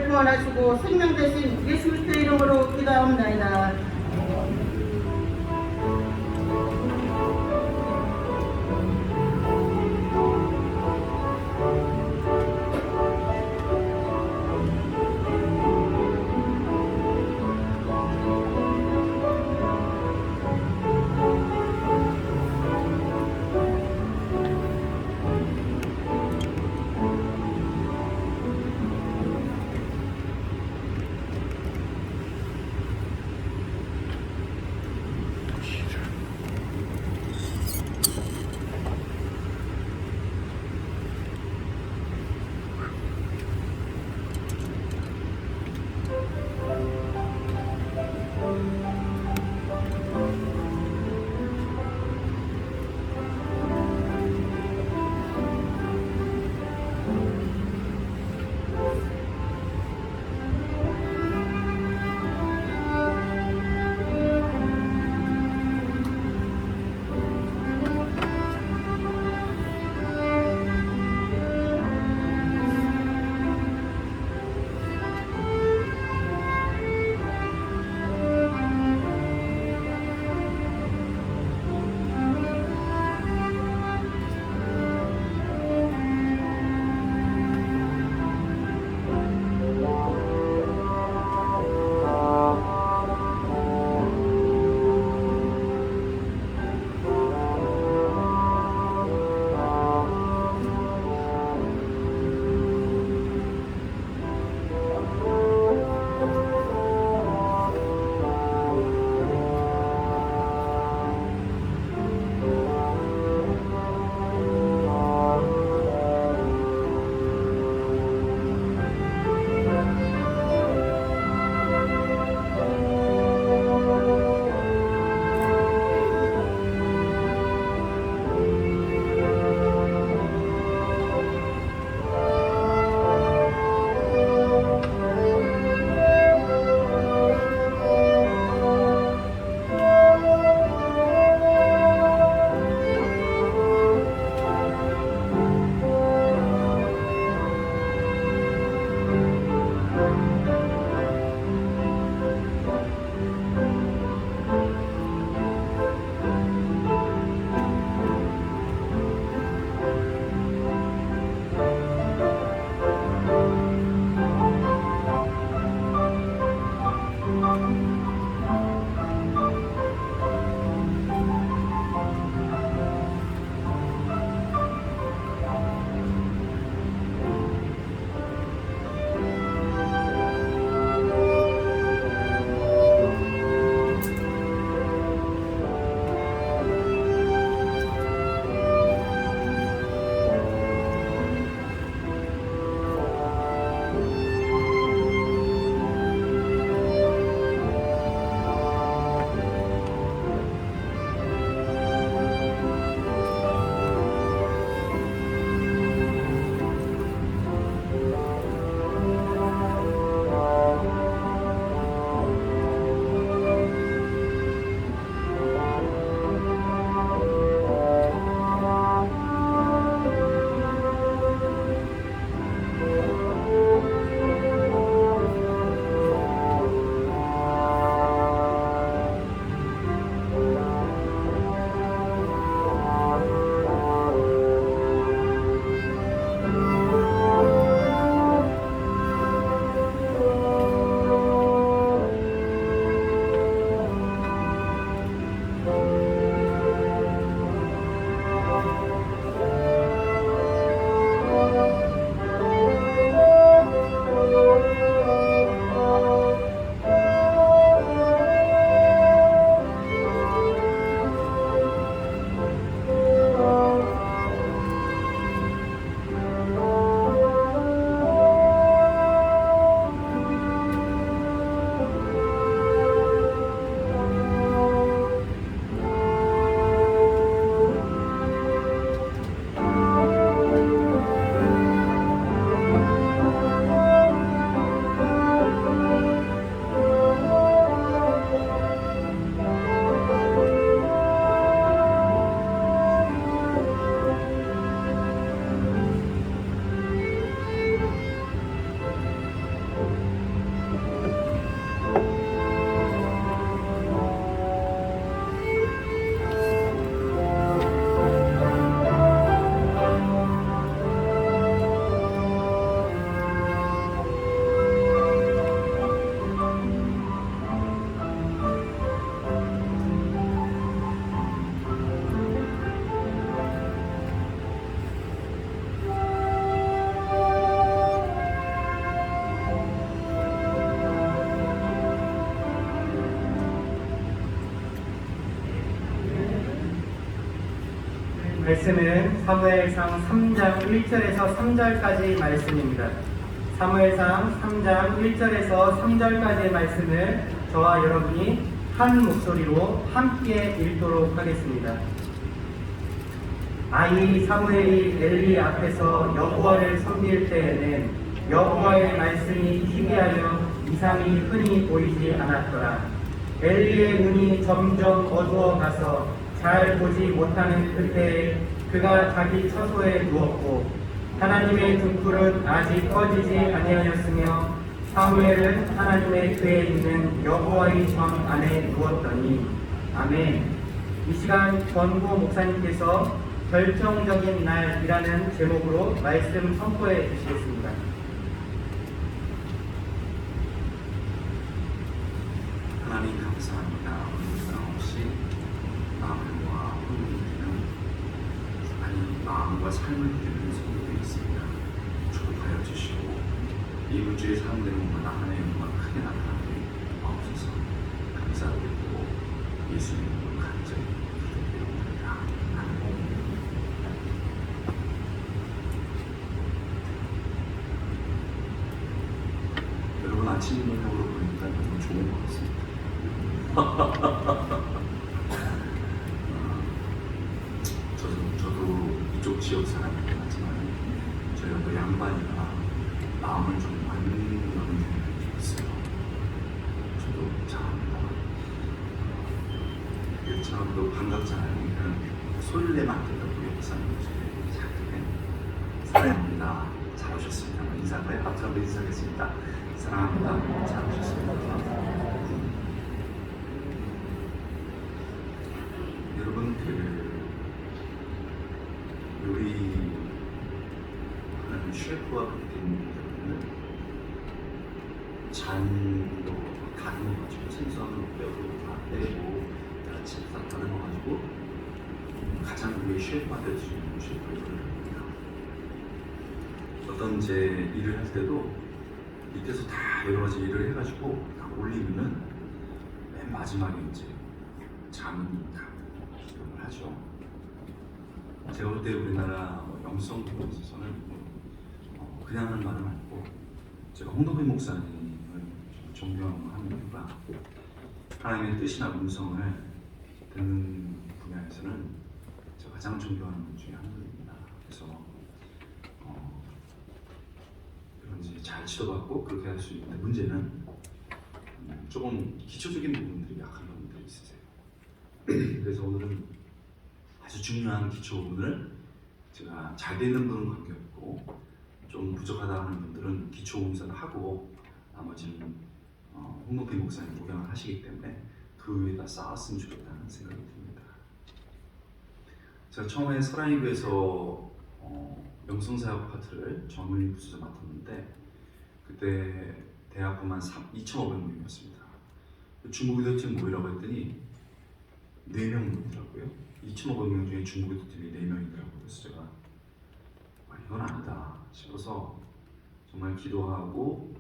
구원하시고 생명 대신 예수 그리스도의 이름으로 기도하옵나이다. 말씀은 사무엘상 3장 1절에서 3절까지 말씀입니다. 사무엘상 3장 1절에서 3절까지의 말씀을 저와 여러분이 한 목소리로 함께 읽도록 하겠습니다. 아이 사무엘이 엘리 앞에서 여호와를 섬길 때에는 여호와의 말씀이 희비하여 이상이 흔히 보이지 않았더라. 엘리의 눈이 점점 어두워 가서 잘 보지 못하는 그때에 그가 자기 처소에 누웠고 하나님의 등불은 아직 꺼지지 아니하였으며 사무엘은 하나님의 궤에 있는 여호와의 전 안에 누웠더니 아멘. 이 시간 권고 목사님께서 결정적인 날이라는 제목으로 말씀 선포해 주시겠습니다. 하나님 감사합니다. 오늘 사랑 없이 마음과 혼을 드리는 아니 마음과 삶을 드리는 성도들이 있습니다. 축복하여 주시고 이 우주의 사람들의 몸마다 하나님의 영광 크게 나타나게 마옵소서. 감사드리고 예수님 이름으로 간절히 기도드립니다. 아멘. 여러분 아침 인형으로 보니까 너무 좋은 것 같습니다. 저도 이쪽 지역 사람이긴 하지만 저희가 또 양반이라 마음을 좀 많이 여는 경향이 좀 있어요. 저도 잘합니다. 참 또 반갑잖아요. 소리를 내면 안 된다고 우리 목사님이 잘하네. 사랑합니다. 잘 오셨습니다. 인사를 앞서서 인사하겠습니다. 사랑합니다. 잘 오셨습니다. 여러분 요리하는 셰프와 그렇게 있는 분들은 잔도 다듬어 가지고 생선 뼈도 다 떼고 야채 다 다듬어 가지고 가장 위에 셰프가 될 수 있는 셰프를 합니다. 어떤 이제 일을 할 때도 밑에서 다 여러 가지 일을 해가지고 다 올리면은 맨 마지막에 이제 장인이 다 기록을 하죠. 제가 볼 때 우리나라 영성 부분에서는 그냥 하는 말은 아니고 제가 홍덕빈 목사님을 존경하는 이유가 하나님의 뜻이나 음성을 듣는 분야에서는 제가 가장 존경하는 분 중에 한 분입니다. 그래서 이제 잘 지도받고 그렇게 할 수 있는데 문제는 조금 기초적인 부분들이 약한 부분들이 있으세요. 그래서 오늘은 아주 중요한 기초 부분을 제가 잘 되는 분은 관계없고 좀 부족하다 하는 분들은 기초 음성을 하고 나머지는 홍덕빈 목사님 목양을 하시기 때문에 그 위에다 쌓았으면 좋겠다는 생각이 듭니다. 제가 처음에 사랑의교에서 영성사역 파트를 정문희 부수자 맡았는데 그때 대학부만 2,500명이었습니다. 중국기도팀 모이라고 했더니 4명 모이더라고요. 2,500명 중에 중국기도팀이 4명이더라고요. 그래서 제가 이건 아니다 싶어서 정말 기도하고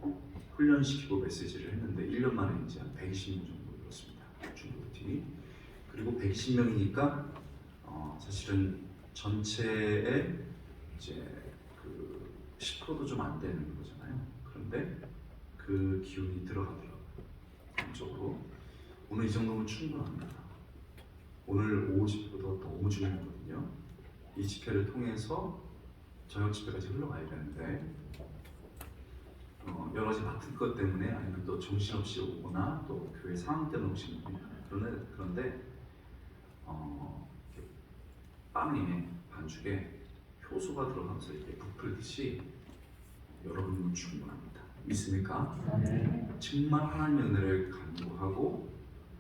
훈련시키고 메시지를 했는데 1년 만에 이제 한 120명 정도 이뤘습니다. 중국기도팀이. 그리고 120명이니까 사실은 전체의 이제 그 10%도 좀 안 되는 거잖아요. 그런데 그 기운이 들어가더라고요. 전적으로 오늘 이 정도면 충분합니다. 오늘 오후 집회도 너무 중요하거든요. 이 집회를 통해서 저녁 집회까지 흘러가야 되는데 여러 가지 맡은 것 때문에 아니면 또 정신없이 오거나 또 교회 상황 때문에 오시는 분이 많아요. 그런데 빵에 반죽에 효소가 들어가면서 이렇게 부풀듯이 여러분은 충분합니다. 믿습니까? 정말 하나님의 은혜를 간구하고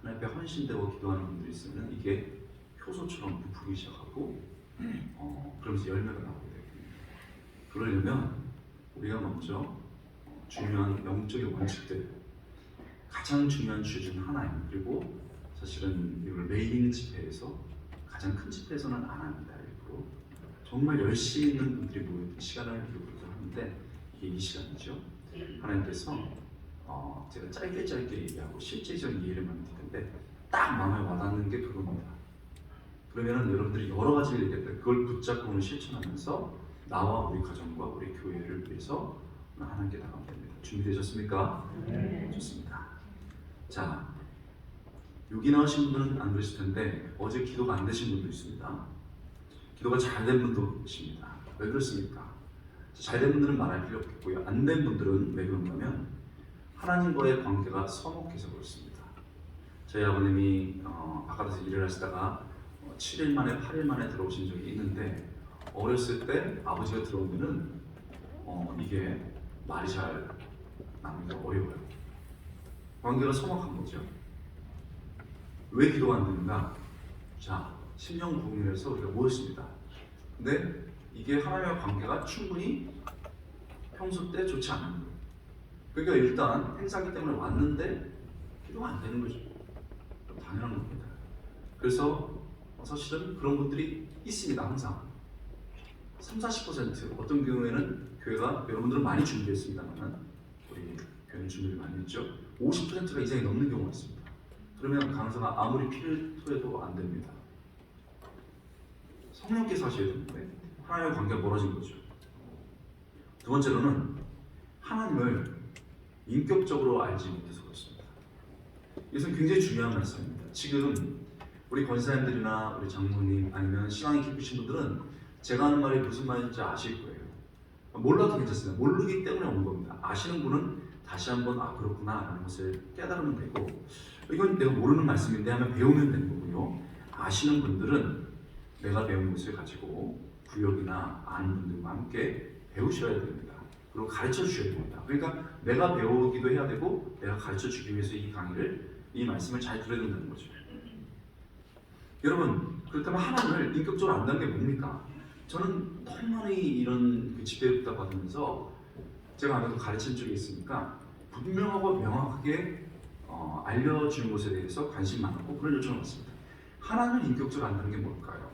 하나님 앞에 헌신되고 기도하는 분들이 있으면 이게 효소처럼 부풀기 시작하고 그러면서 열매가 나오게 됩니다. 그러려면 우리가 먼저 중요한 영적인 원칙들 가장 중요한 주제 중 하나입니다. 그리고 사실은 이걸 메인 집회에서 가장 큰 집회에서는 안 합니다. 일부러 정말 열심히 있는 분들이 모여있는 시간을 일부러 하는데 이게 이 시간이죠. 하나님께서 제가 짧게 얘기하고 실제적인 이해를 만들 텐데 딱 마음에 와닿는 게 그겁니다. 그러면은 여러분들이 여러 가지를 얘기했다. 그걸 붙잡고 실천하면서 나와 우리 가정과 우리 교회를 위해서 하나님께 나가면 됩니다. 준비되셨습니까? 네. 좋습니다. 자, 여기 나오신 분은 안 그러실 텐데 어제 기도가 안 되신 분도 있습니다. 기도가 잘 된 분도 계십니다. 왜 그렇습니까? 잘 된 분들은 말할 필요 없겠고요. 안 된 분들은 왜 그런가면 하나님과의 관계가 서먹해서 그렇습니다. 저희 아버님이 바깥에서 일을 하시다가 7일 만에 8일 만에 들어오신 적이 있는데 어렸을 때 아버지가 들어오면은 이게 말이 잘 나누기가 어려워요. 관계가 서먹한 거죠. 왜 기도가 안 되는가? 자, 심령 공유해서 우리가 모였습니다. 근데 이게 하나님과 관계가 충분히 평소 때 좋지 않은 거예요. 그러니까 일단 행사기 때문에 왔는데 기도가 안 되는 거죠. 당연한 겁니다. 그래서 사실은 그런 분들이 있습니다. 항상 30-40% 어떤 경우에는 교회가 여러분들은 많이 준비했습니다만 우리 교회는 준비를 많이 했죠. 50%가 이상이 넘는 경우가 있습니다. 그러면 강사가 아무리 피를 토해도 안 됩니다. 성령께서 하셔야 되는데 하나님의 관계가 멀어진 거죠. 두 번째로는 하나님을 인격적으로 알지 못해서 그렇습니다. 이것은 굉장히 중요한 말씀입니다. 지금 우리 권사님들이나 우리 장로님 아니면 신앙이 깊으신 분들은 제가 하는 말이 무슨 말인지 아실 거예요. 몰라도 괜찮습니다. 모르기 때문에 온 겁니다. 아시는 분은 다시 한번 그렇구나 라는 것을 깨달으면 되고, 이건 내가 모르는 말씀인데 하면 배우면 되는 거고요. 아시는 분들은 내가 배운 것을 가지고 구역이나 아는 분들과 함께 배우셔야 됩니다. 그리고 가르쳐 주셔야 됩니다. 그러니까 내가 배우기도 해야 되고 내가 가르쳐 주기 위해서 이 말씀을 잘 들어야 된다는 거죠. 여러분, 그렇다면 하나님을 인격적으로 안다는 게 뭡니까? 저는 너무 많이 이런 집회를 받으면서 제가 아무래도 가르친 쪽에 있으니까 분명하고 명확하게 알려주는 것에 대해서 관심 많고 그런 요청을 받습니다. 하나님을 인격적으로 안다는 게 뭘까요?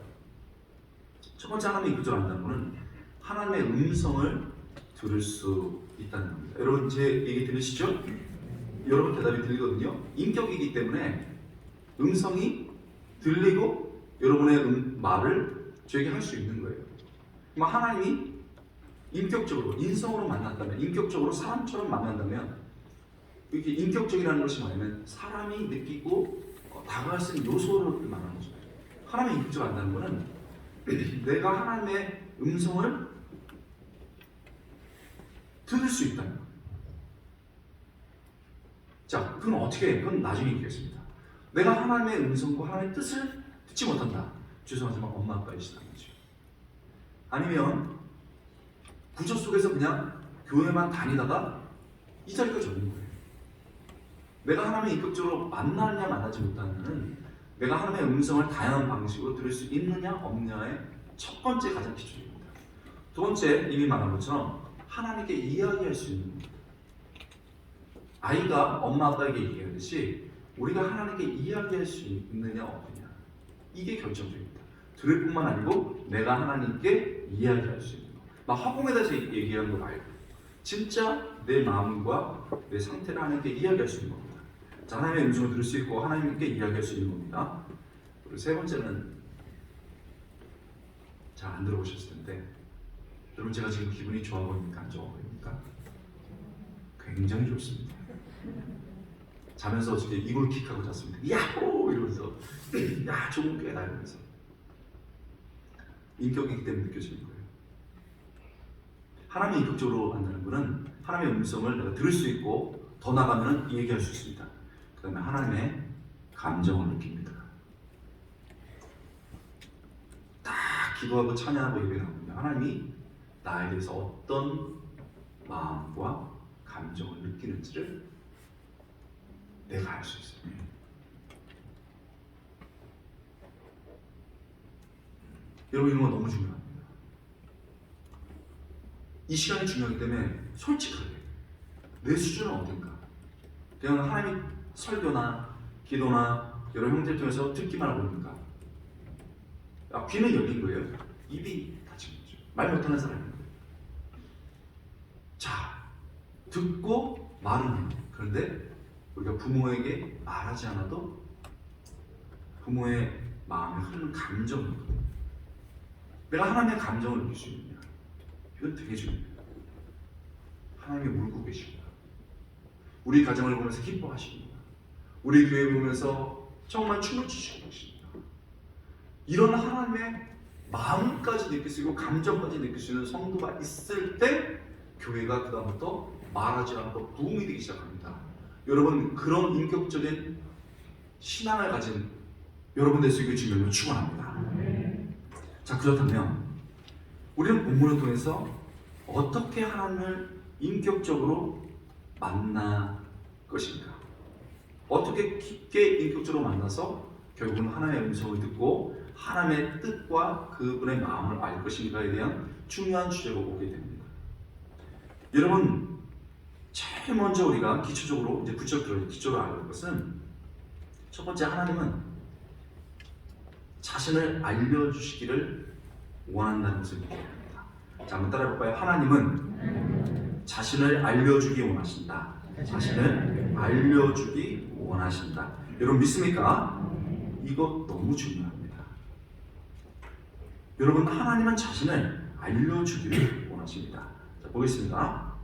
첫 번째 하나님을 인격적으로 안다는 것은 하나님의 음성을 들을 수 있다는 겁니다. 여러분 제 얘기 들으시죠? 여러분 대답이 들리거든요. 인격이기 때문에 음성이 들리고 여러분의 말을 저에게 할 수 있는 거예요. 그럼 하나님이 인격적으로 인성으로 만났다면, 인격적으로 사람처럼 만난다면, 이게 인격적이라는 것이 뭐냐면 사람이 느끼고 다가갈 수 있는 요소를 말하는 거죠. 하나님의 인격적으로 안다는 것은 내가 하나님의 음성을 들을 수 있다는 거예요. 자, 그건 어떻게 해요? 그건 나중에 얘기하겠습니다. 내가 하나님의 음성과 하나님의 뜻을 듣지 못한다. 죄송하지만 엄마 아빠이시다는 거죠. 아니면 구조 속에서 그냥 교회만 다니다가 이 자리까지 오는 거예요. 내가 하나님의 인격적으로 만나느냐 만나지 못하느냐는 내가 하나님의 음성을 다양한 방식으로 들을 수 있느냐 없느냐의 첫 번째 가장 기준입니다. 두 번째, 이미 말한 것처럼 하나님께 이야기할 수 있는 겁니다. 아이가 엄마 아빠에게 얘기하듯이 우리가 하나님께 이야기할 수 있느냐 없느냐, 이게 결정적입니다. 들을 뿐만 아니고 내가 하나님께 이야기할 수 있는 것. 나 화공에 대해서 얘기하는 거 말고 진짜 내 마음과 내 상태를 하나님께 이야기할 수 있는 겁니다. 자, 하나님의 음성을 들을 수 있고 하나님께 이야기할 수 있는 겁니다. 그리고 세 번째는 잘 안 들어보셨을 텐데, 여러분 제가 지금 기분이 좋아 보입니까? 안 좋아 보입니까? 굉장히 좋습니다. 자면서 어저께 이골킥하고 잤습니다. 야호! 이러면서 야, 좋은 꾀다 이러면서. 인격이기 때문에 느껴지는 거예요. 하나님의 인격적으로 만나는 것은 하나님의 음성을 내가 들을 수 있고 더 나가면 얘기할 수 있습니다. 그 다음에 하나님의 감정을 느낍니다. 딱 기도하고 찬양하고 예배 나오면 하나님이 나에 대해서 어떤 마음과 감정을 느끼는지를 내가 알 수 있어요. 여러분, 이런 건 너무 중요합니다. 이 시간이 중요하기 때문에 솔직하게 내 수준은 어딘가, 그냥 하나님이 설교나 기도나 여러 형태를 통해서 듣기만 하고 있는가. 귀는 열린 거예요. 입이 닫힌 거죠. 말 못하는 사람인 거예요. 자, 듣고 말은 해요. 그런데 우리가 부모에게 말하지 않아도 부모의 마음에 흐르는 감정이거든요. 내가 하나님의 감정을 느낄 수 있느냐, 이건 되게 중요해요. 하나님이 울고 계십니다. 우리 가정을 보면서 기뻐하십니다. 우리 교회 보면서 정말 춤을 추시고 계십니다. 이런 하나님의 마음까지 느낄 수 있고 감정까지 느낄 수 있는 성도가 있을 때 교회가 그다음부터 말하지 않고 부흥이 되기 시작합니다. 여러분, 그런 인격적인 신앙을 가진 여러분 될 수 있게 주님을 축원합니다. 자, 그렇다면 우리는 본문을 통해서 어떻게 하나님을 인격적으로 만날 것인가? 어떻게 깊게 인격적으로 만나서 결국은 하나님의 음성을 듣고 하나님의 뜻과 그분의 마음을 알 것인가에 대한 중요한 주제로 오게 됩니다. 여러분, 제일 먼저 우리가 기초적으로 이제 기초로 알아야 할 것은, 첫 번째, 하나님은 자신을 알려주시기를 원한다는 것을 믿어야 합니다. 자, 한번 따라해 볼까요? 하나님은 자신을 알려주기 원하신다. 자신을 알려주기 원하신다. 여러분 믿습니까? 이거 너무 중요합니다. 여러분, 하나님은 자신을 알려주기를 원하십니다. 자, 보겠습니다.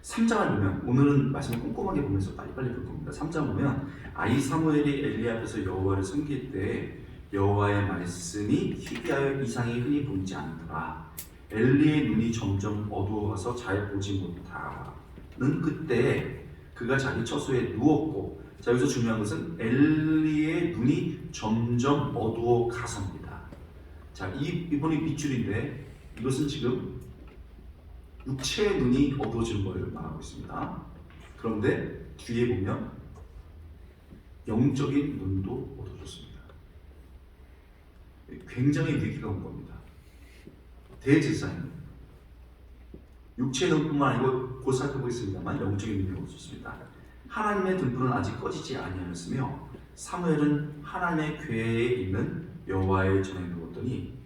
3장을 보면, 오늘은 말씀을 꼼꼼하게 보면서 빨리빨리 볼 겁니다. 3장 보면 아이 사무엘이 엘리 앞에서 여호와를 섬길 때 여호와의 말씀이 희비하여 이상이 흔히 보이지 않더라. 엘리의 눈이 점점 어두워가서 잘 보지 못하는 그때 그가 자기 처소에 누웠고, 자, 여기서 중요한 것은 엘리의 눈이 점점 어두워 가서입니다. 자, 이분이 밑줄인데 이것은 지금 육체의 눈이 어두워지는 것을 말하고 있습니다. 그런데 뒤에 보면 영적인 눈도 어두워졌습니다. 굉장히 위기가 온 겁니다. 대제사장, 육체의 눈뿐만 아니고 곧 살펴보겠습니다만 영적인 눈이 어두워졌습니다. 하나님의 등불은 아직 꺼지지 아니하였으며 사무엘은 하나님의 궤에 있는 여호와의 전에 누웠더니,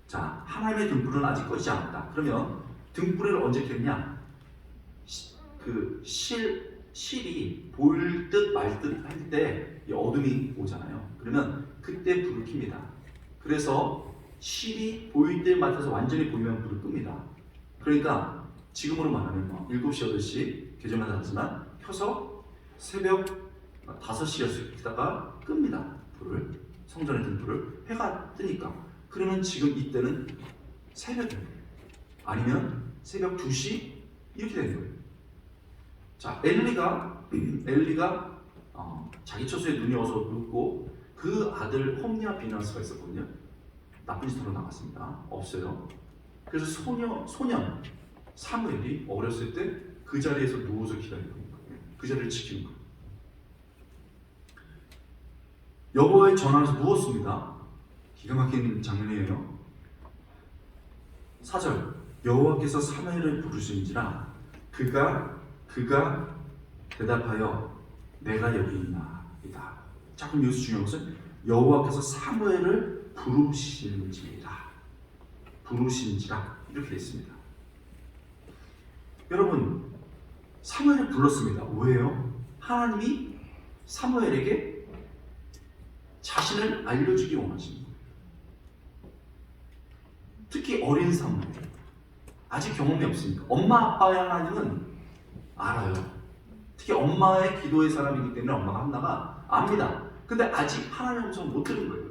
자, 하나님의 등불은 아직 꺼지지 않았다. 그러면 등불을 언제 켰냐? 그 실이 보일 듯 말 듯 할 때 어둠이 오잖아요. 그러면 그때 불을 켭니다. 그래서 실이 보일 듯 말듯해서 완전히 보이면 불을 끕니다. 그러니까 지금으로 말하면 7시, 8시 개정마다 하지만 켜서 새벽 5시였다가 끕니다. 불을, 성전의 등불을. 해가 뜨니까. 그러면 지금 이때는 새벽입니다. 아니면 새벽 2시 이렇게 되는 거예요. 자, 엘리가 자기 처소에 눈이 어서 눕고 그 아들 홈리와 비나스가 있었거든요. 나쁜 짓으로 나갔습니다. 없어요. 그래서 소년 사무엘이 어렸을 때 그 자리에서 누워서 기다리는 거예요. 그 자리를 지키는 거예요. 여호와의 전화에서 누웠습니다. 기가 막힌 장면이에요. 4절, 여호와께서 사무엘을 부르신지라 그가 대답하여 내가 여기 있나이다. 자, 그럼 여기서 중요한 것은 여호와께서 사무엘을 부르신지라 이렇게 되어 있습니다. 여러분, 사무엘을 불렀습니다. 왜요? 하나님이 사무엘에게 자신을 알려주기 원하십니다. 특히 어린 사무엘, 아직 경험이 없으니까. 엄마 아빠의 하나님은 알아요. 특히 엄마의 기도의 사람이기 때문에 엄마가 한나가 압니다. 근데 아직 하나님의 음성을 못 들은 거예요.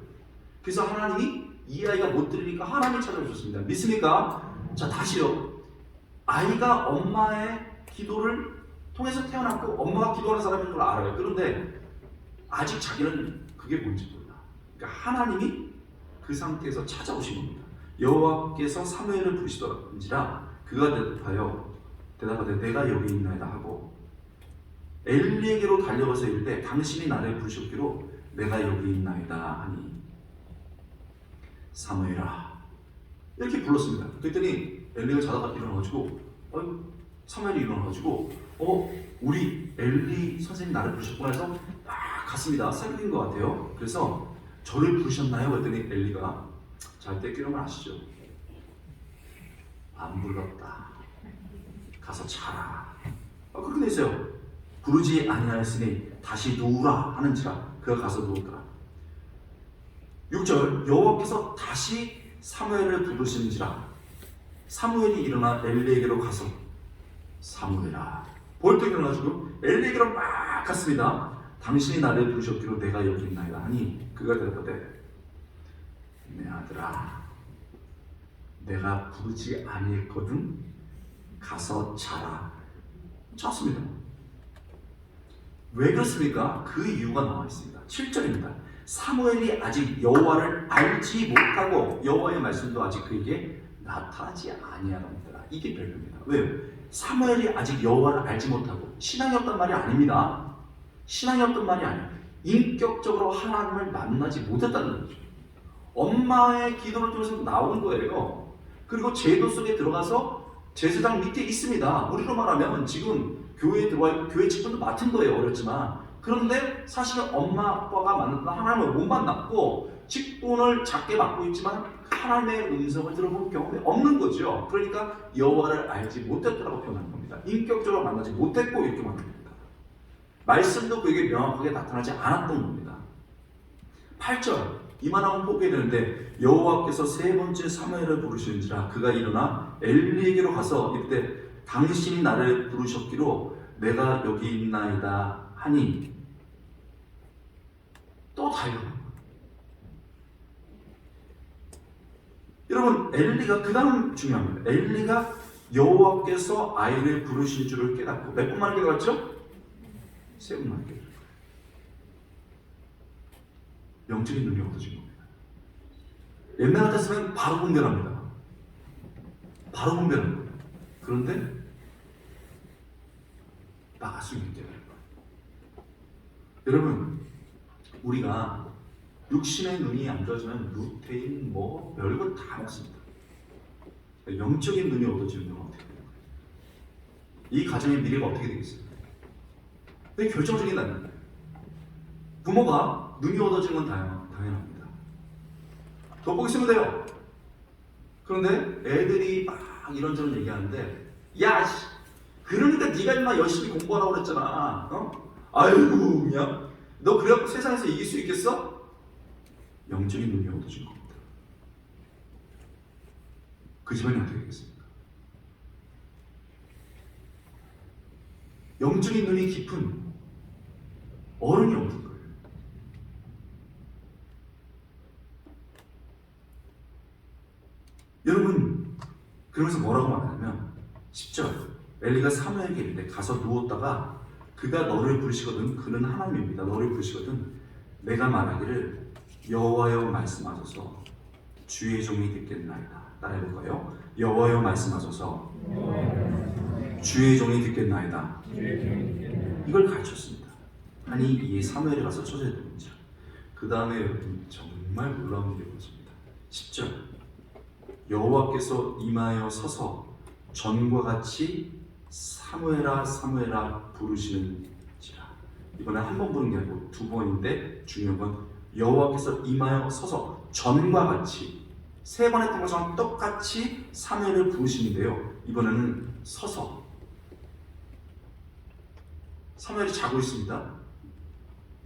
그래서 하나님이 이 아이가 못 들으니까 하나님이 찾아오셨습니다. 믿습니까? 자, 다시요. 아이가 엄마의 기도를 통해서 태어났고 엄마가 기도하는 사람인 걸 알아요. 그런데 아직 자기는 그게 뭔지 몰라. 그러니까 하나님이 그 상태에서 찾아오신 겁니다. 여호와께서 사무엘을 부르시더라든지라 그가 대답하되 내가 여기 있나이다 하고 엘리에게로 달려가서 이르되 당신이 나를 부르셨기로 내가 여기 있나이다 하니 사무엘아 이렇게 불렀습니다. 그랬더니 엘리가 자다가 일어나가지고 사무엘이 일어나가지고 우리 엘리 선생님 나를 부르셨구나 해서 갔습니다. 새벽인 것 같아요. 그래서 저를 부르셨나요? 그랬더니 엘리가 잘 때 깨우면 아시죠? 안 불렀다. 가서 자라. 그렇게 돼 있어요. 부르지 아니하였으니 다시 누우라 하는지라 그가 가서 누웠더라. 6절 여호와께서 다시 사무엘을 부르시는지라 사무엘이 일어나 엘리에게로 가서 사무엘아 벌떡 일어나가지고 엘리에게로 막 갔습니다. 당신이 나를 부르셨기로 내가 여기 있나이다 하니 그가 대답하되 내 아들아 내가 부르지 아니했거든 가서 자라. 잤습니다. 왜 그렇습니까? 그 이유가 나와 있습니다. 7절입니다. 사무엘이 아직 여호와를 알지 못하고 여호와의 말씀도 아직 그에게 나타나지 아니하더라. 이게 별표입니다. 왜요? 사무엘이 아직 여호와를 알지 못하고 신앙이 없단 말이 아닙니다. 신앙이 없단 말이 아니에요. 인격적으로 하나님을 만나지 못했다는 거죠. 엄마의 기도를 통해서 나온 거예요. 그리고 제도 속에 들어가서 제사장 밑에 있습니다. 우리로 말하면 지금 교회에 들어와 있고 교회 직분도 맡은 거예요. 어렵지만 그런데 사실은 엄마 아빠가 만났던 하나님을 못 만났고 직분을 작게 맡고 있지만 하나님의 음성을 들어본 경험이 없는 거죠. 그러니까 여호와를 알지 못했다고 표현하는 겁니다. 인격적으로 만나지 못했고 이렇게 말하는 겁니다. 말씀도 그에게 명확하게 나타나지 않았던 겁니다. 8절 이만하면 포기되는데 여호와께서 세 번째 사무엘을 부르시는지라 그가 일어나 엘리에게로 가서 이때 당신이 나를 부르셨기로 내가 여기 있나이다 하니 또 달려갑니다. 여러분 엘리가 그 다음 중요합니다. 엘리가 여호와께서 아이를 부르신 줄을 깨닫고 몇 번 만에 깨달았죠? 세 번 만에 깨달았어요. 영적인 능력이 얻어진 겁니다. 옛날 같았으면 바로 분별합니다. 바로 분별하는 거예요. 그런데 나갈 수 있게 되는 거예요. 여러분 우리가 육신의 눈이 안 좋아지면 루테인 뭐 별거 다 먹습니다. 영적인 눈이 얻어지는 건 어떻게 되는 거예요? 이 가정의 미래가 어떻게 되겠어요? 그게 결정적인 단계예요. 부모가 눈이 얻어지는 건 당연합니다. 돋보기 쓰면 돼요. 그런데 애들이 막 이런저런 얘기하는데 야 그러니까 네가 인마 열심히 공부하라고 그랬잖아. 아이고 그냥 너 그래갖고 세상에서 이길 수 있겠어? 영적인 눈이 얻어진 겁니다. 그 집안이 어떻게 되겠습니까? 영적인 눈이 깊은 어른이 없는 거예요. 여러분 그러면서 뭐라고 말하냐면 10절 엘리가 사무엘에게 이르되 가서 누웠다가 그가 너를 부르시거든 그는 하나님입니다. 너를 부르시거든 내가 말하기를 여호와여 말씀하소서 주의 종이 듣겠나이다. 따라해볼까요? 여호와여 말씀하소서 주의 종이 듣겠나이다. 이걸 가르쳤습니다. 하니 이에 사무엘에 가서 처소에 들은지라. 그 다음에 여러분 정말 놀라운 일이 벌어집니다. 10절 여호와께서 임하여 서서 전과 같이 사무엘아 사무엘아 부르시는지라. 이번에 한 번 부르는 게 아니고 두 번인데 중요한 건 여호와께서 임하여 서서 전과 같이 세 번 했던 것처럼 똑같이 사무엘을 부르시는데요. 이번에는 서서 사무엘이 자고 있습니다.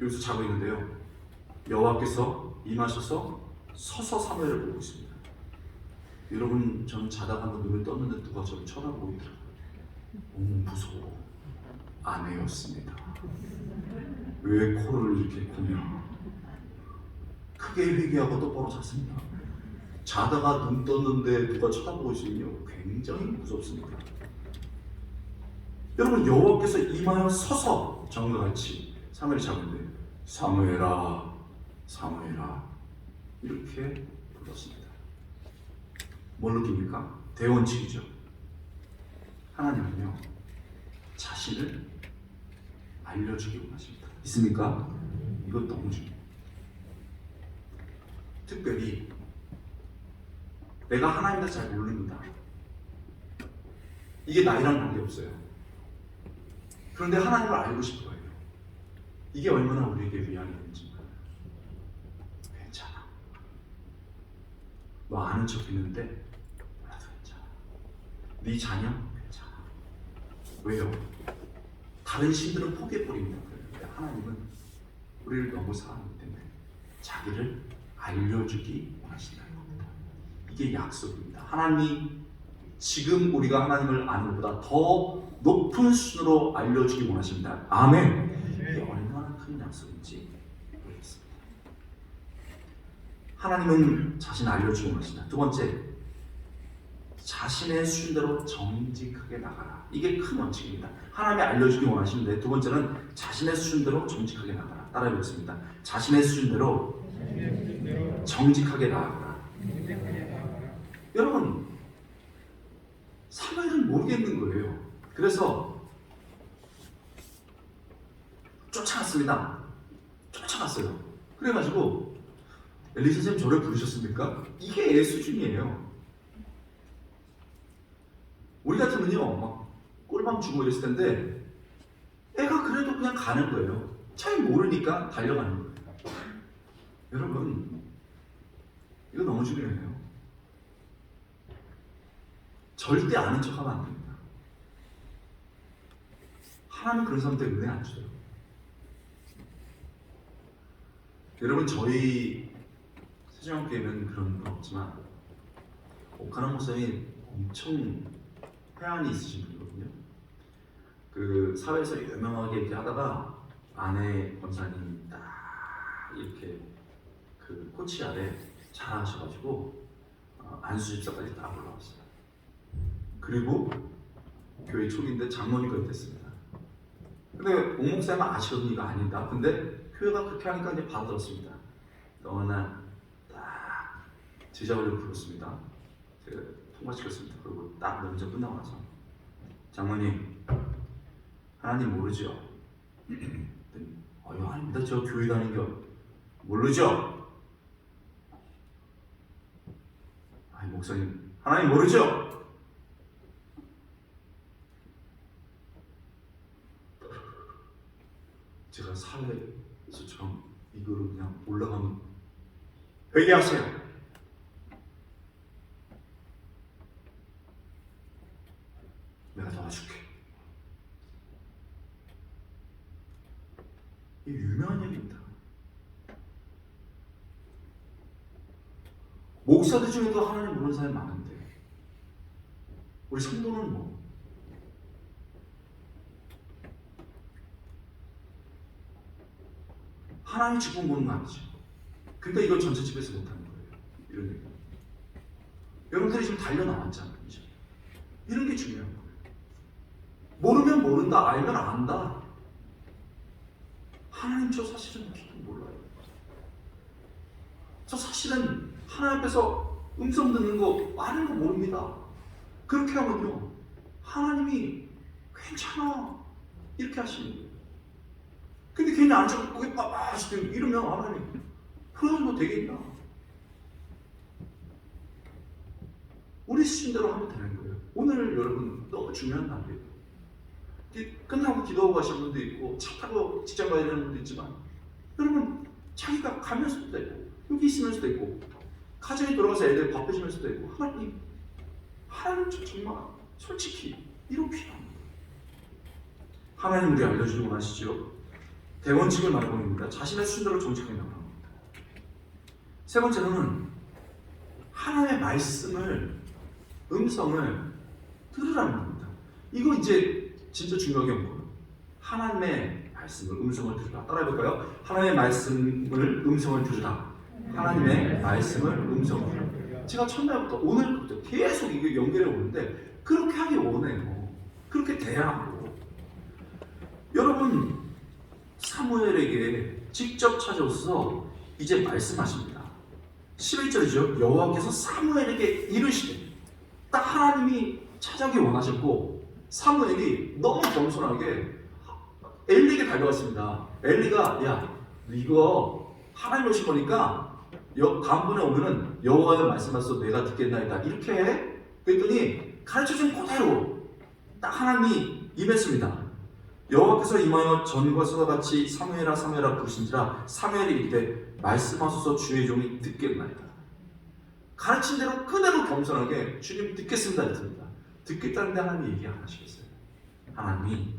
여기서 자고 있는데요. 여호와께서 임하셔서 서서 사무엘을 보고 있습니다. 여러분 저는 자다가 한번 눈을 떴는데 누가 저를 쳐다보고 있더라고요. 무서워. 아내였습니다. 왜 코를 이렇게 고며 크게 회개하고 똑바로 잤습니다. 자다가 눈 떴는데 누가 쳐다보고 있으면요 굉장히 무섭습니다. 여러분 여호와께서 임하여 서서 전과 같이 사무엘이 자고 있는데 사무엘아 사무엘아 이렇게 불렀습니다. 뭘 느낍니까? 대원칙이죠. 하나님은요 자신을 알려주기 원하십니다. 있습니까? 이거 너무 중요해요. 특별히 내가 하나님을 잘 모릅니다. 이게 나이랑 관계없어요. 그런데 하나님을 알고 싶어요. 이게 얼마나 우리에게 위안이 되는지 몰라요. 괜찮아. 너 아는 척 했는데 나도 괜찮아. 네 자녀? 괜찮아. 왜요? 다른 신들은 포기해버립니다. 그런데 하나님은 우리를 너무 사랑하기 때문에 자기를 알려주기 원하신다는 겁니다. 이게 약속입니다. 하나님이 지금 우리가 하나님을 아는 것보다 더 높은 수준으로 알려주기 원하십니다. 아멘. 이게 얼마나 큰 약속인지 모르겠습니다. 하나님은 자신을 알려주기 원하신다. 두 번째, 자신의 수준대로 정직하게 나가라. 이게 큰 원칙입니다. 하나님이 알려주기 원하시는데, 두 번째는 자신의 수준대로 정직하게 나가라. 따라해 보겠습니다. 자신의 수준대로 정직하게 나가라. 여러분, 사무엘은 모르겠는 거예요. 그래서 쫓아갔습니다. 쫓아갔어요. 그래가지고 엘리 선생님 저를 부르셨습니까? 이게 애 수준이에요. 우리 같으면요 막 꿀밤 주고 이랬을 텐데 애가 그래도 그냥 가는 거예요. 잘 모르니까 달려가는 거예요. 여러분, 이거 너무 중요해요. 절대 아는 척하면 안 됩니다. 하나님 그런 사람한테 은혜 안 줘요. 여러분, 저희 세종교회는 그런 건 없지만 오카나 목사님이 엄청 회한이 있으신 분이거든요. 그 사회에서 유명하게 이렇게 하다가 아내 권사님 딱 이렇게 그 코치 아래 잘하셔가지고 안수집사까지 딱 올라왔어요. 그리고 교회 초기인데 장로님까지 됐습니다. 근데 옥 목사님은 아시거든요. 이거 아니다. 근데 교회가 그렇게 하니까 이제 받아들었습니다. 너나 딱 제자원을 불렀습니다. 제가 통과시켰습니다. 그리고 딱 면접 끝나고 나서 장로님, 하나님 모르죠? 아닙니다. 저 교회 다니는 거 모르죠? 아니 목사님, 하나님 모르죠? 제가 사회에서처럼 이거를 그냥 올라가면 회개하세요. 내가 도와줄게. 이 유명한 얘기입니다. 목사들 중에도 하나님 모르는 사람이 많은데 우리 성도는 뭐 하나님이 지금 보는 거 아니죠. 그러니까 이걸 전체 집에서 못하는 거예요. 이런 얘기. 여러분들이 지금 달려 나왔잖아요. 이제. 이런 게 중요한 거예요. 모르면 모른다, 알면 안다. 하나님 저 사실은 몰라요. 저 사실은 하나님 앞에서 음성 듣는 거, 많은 거 모릅니다. 그렇게 하면요, 하나님이 괜찮아 이렇게 하시는 거예요. 근데 괜히 앉아서 거기 빠빠시면 이러면 하나님 그런 거 되겠나? 우리 수준대로 하면 되는 거예요. 오늘 여러분 너무 중요한 날이에요. 끝나고 기도하고 가시는 분도 있고 차 타고 직장 가야 되는 분도 있지만 여러분 자기가 가면서도 되고 여기 있으면서도 있고 가정에 들어가서 애들 밥 해주면서도 있고 하나님 저 정말 솔직히 이런 필요합니다. 하나님 우리 알려주기 원하시죠? 대원칙을 말하고 있습니다. 자신의 수준대로 정직하게 나가는 겁니다. 세 번째로는 하나님의 말씀을 음성을 들으라는 겁니다. 이거 이제 진짜 중요하게 온 거예요. 하나님의 말씀을 음성을 들으라. 따라해볼까요? 하나님의 말씀을 음성을 들으라. 하나님의 말씀을 음성을 들으라. 제가 첫날부터 오늘부터 계속 이게 연결해 오는데 그렇게 하기 원해요. 그렇게 돼야 하고. 여러분 사무엘에게 직접 찾아오셔서 이제 말씀하십니다. 11절이죠. 여호와께서 사무엘에게 이르시되, 딱 하나님이 찾아오기 원하셨고 사무엘이 너무 겸손하게 엘리에게 달려갔습니다. 엘리가 야 이거 하나님 오신 거니까 다음번에 오면은 여호와의 말씀하셔서 내가 듣겠나이다 이렇게 해. 그랬더니 가르쳐준 그대로 딱 하나님이 임했습니다. 여호와께서 임하여 전과 서와 같이 사무엘아 사무엘아 부르신지라 사무엘이 이르되 말씀하소서 주의 종이 듣겠나이다. 가르친 대로 그대로 겸손하게 주님 듣겠습니다 했습니다. 듣겠다는데 하나님이 얘기 안 하시겠어요. 하나님이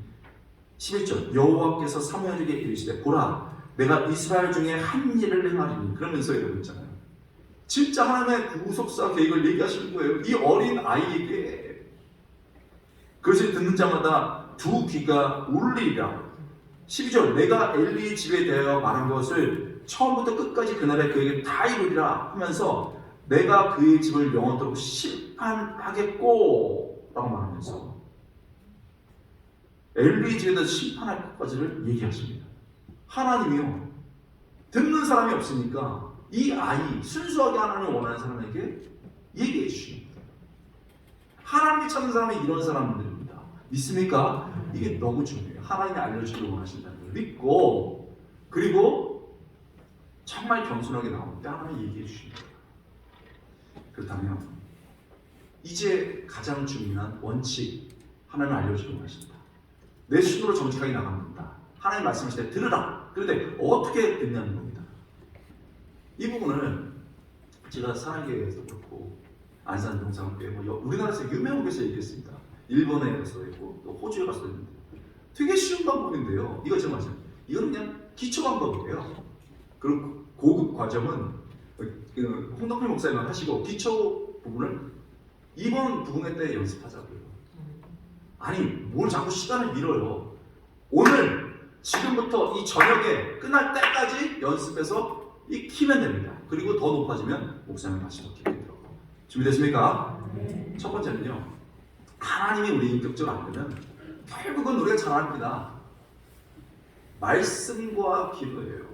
11절 여호와께서 사무엘에게 이르시되 보라 내가 이스라엘 중에 한 일을 행하리니 그러면서 이러고 있잖아요. 진짜 하나님의 구속사 계획을 얘기하시는 거예요. 이 어린 아이에게. 그래서 듣는 자마다 두 귀가 울리리라. 12절 내가 엘리의 집에 대하여 말한 것을 처음부터 끝까지 그날에 그에게 다 이루리라 하면서 내가 그의 집을 영원토록 심판하겠고 라고 말하면서 엘리의 집에 대해서 심판할 것까지를 얘기하십니다. 하나님이요, 듣는 사람이 없으니까 이 아이, 순수하게 하나님을 원하는 사람에게 얘기해 주십니다. 하나님이 찾는 사람이 이런 사람들입니다. 믿습니까? 이게 너무 중요해요. 하나님이 알려주기를 원하신다는 걸 믿고, 그리고 정말 겸손하게 나올 때 하나님이 얘기해 주십니다. 그렇다면 이제 가장 중요한 원칙, 하나님을 알려주기를 원하신다. 내 순으로 정직하게 나갑니다. 하나님 말씀하실 때 들으라. 그런데 어떻게 듣냐는 겁니다. 이 부분을 제가 사랑교회에서 그렇고 안산 동상교회, 우리나라에서 유명한 곳에서 얘기했습니다. 일본에 가서 있고 또 호주에 가서 있는데 되게 쉬운 방법인데요. 이거 제가 말씀, 이거는 그냥 기초 방법이에요. 그리고 고급 과정은 홍덕필 목사님만 하시고 기초 부분을 이번 부흥회 때 연습하자고요. 아니 뭘 자꾸 시간을 밀어요. 오늘 지금부터 이 저녁에 끝날 때까지 연습해서 익히면 됩니다. 그리고 더 높아지면 목사님 다시 더 깊게 들어가고. 준비됐습니까? 네. 첫 번째는요, 하나님이 우리 인격적으로 안 되면 결국은 우리가 잘 압니다. 말씀과 기도예요.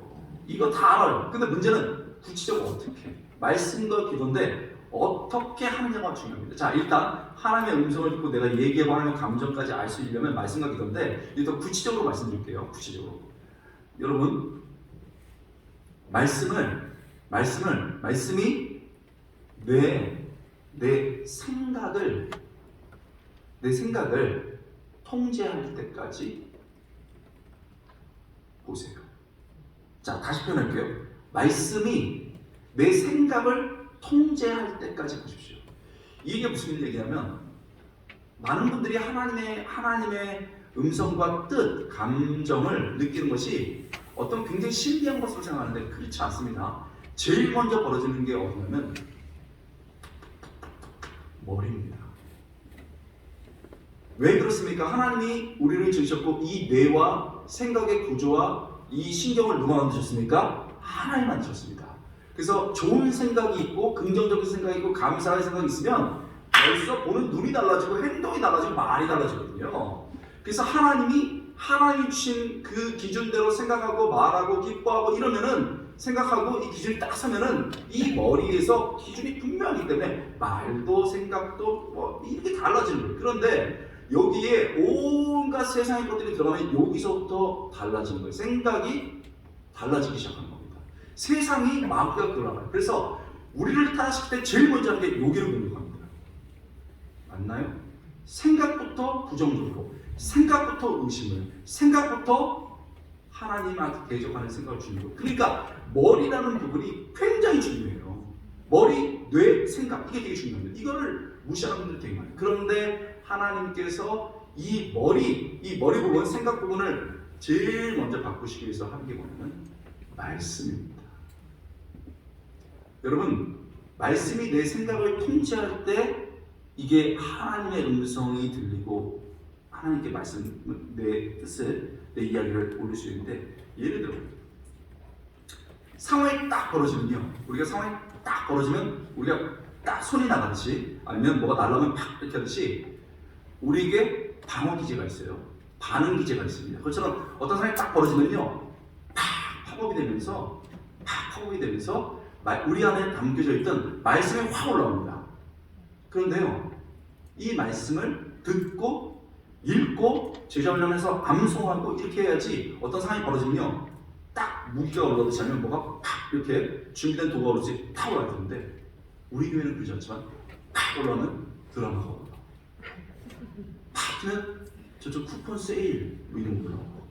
이거 다 알아요. 근데 문제는 구체적으로 어떻게, 말씀과 기도인데 어떻게 하느냐가 중요합니다. 자, 일단 하나님의 음성을 듣고 내가 얘기하고 하나님의 감정까지 알 수 있려면 말씀과 기도인데, 일단 구체적으로 말씀드릴게요. 구체적으로. 여러분, 말씀이 내 생각을 통제할 때까지 보세요. 자, 다시 표현할게요. 말씀이 내 생각을 통제할 때까지 보십시오. 이게 무슨 얘기냐면, 많은 분들이 하나님의 음성과 뜻, 감정을 느끼는 것이 어떤 굉장히 신비한 것으로 생각하는데 그렇지 않습니다. 제일 먼저 벌어지는 게 어디냐면 머리입니다. 왜 그렇습니까? 하나님이 우리를 지으셨고 이 뇌와 생각의 구조와 이 신경을 누가 만드셨습니까? 하나님 만드셨습니다. 그래서 좋은 생각이 있고 긍정적인 생각이 있고 감사의 생각이 있으면 벌써 보는 눈이 달라지고 행동이 달라지고 말이 달라지거든요. 그래서 하나님이 주신 그 기준대로 생각하고 말하고 기뻐하고 이러면은, 생각하고 이 기준이 딱 서면은 이 머리에서 기준이 분명하기 때문에 말도 생각도 이렇게 달라지는 거예요. 그런데 여기에 온갖 세상의 것들이 들어가면 여기서부터 달라지는 거예요. 생각이 달라지기 시작하는 겁니다. 세상이 마음대로 돌아가요. 그래서 우리를 타락시킬 때 제일 먼저 하는 게 여기를 공격합니다. 맞나요? 생각부터 부정적으로, 생각부터 의심을, 생각부터 하나님한테 대적하는 생각을 주는 거예요. 그러니까 머리라는 부분이 굉장히 중요해요. 머리, 뇌, 생각, 이게 되게 중요합니다. 이거를 무시하는 분들 되게 많아요. 그런데 하나님께서 이 머리 부분, 생각 부분을 제일 먼저 바꾸시기 위해서 하는 게 뭐냐면 말씀입니다. 여러분, 말씀이 내 생각을 통제할 때 이게 하나님의 음성이 들리고 하나님께 내 뜻을, 내 이야기를 올릴 수 있는데, 예를 들어 상황이 딱 벌어지면요, 우리가 딱 손이 나가듯이 아니면 뭐가 날라오면 팍 이렇게 하듯이 우리에게 방어 기제가 있어요. 반응 기제가 있습니다. 그것처럼 어떤 상황이 딱 벌어지면요, 팝업이 되면서 우리 안에 담겨져 있던 말씀이 확 올라옵니다. 그런데요, 이 말씀을 듣고 읽고 제자훈련해서 암송하고 이렇게 해야지, 어떤 상황이 벌어지면요, 딱 무기가 올라오듯이 하면 뭐가 팍 이렇게 준비된 도구가 오듯이 탁 올라야 되는데, 우리 교회는 그러지 않지만 팍 올라오면 드라마가 올라오고, 팍 하면 저쪽 쿠폰 세일 이런 거 올라오고,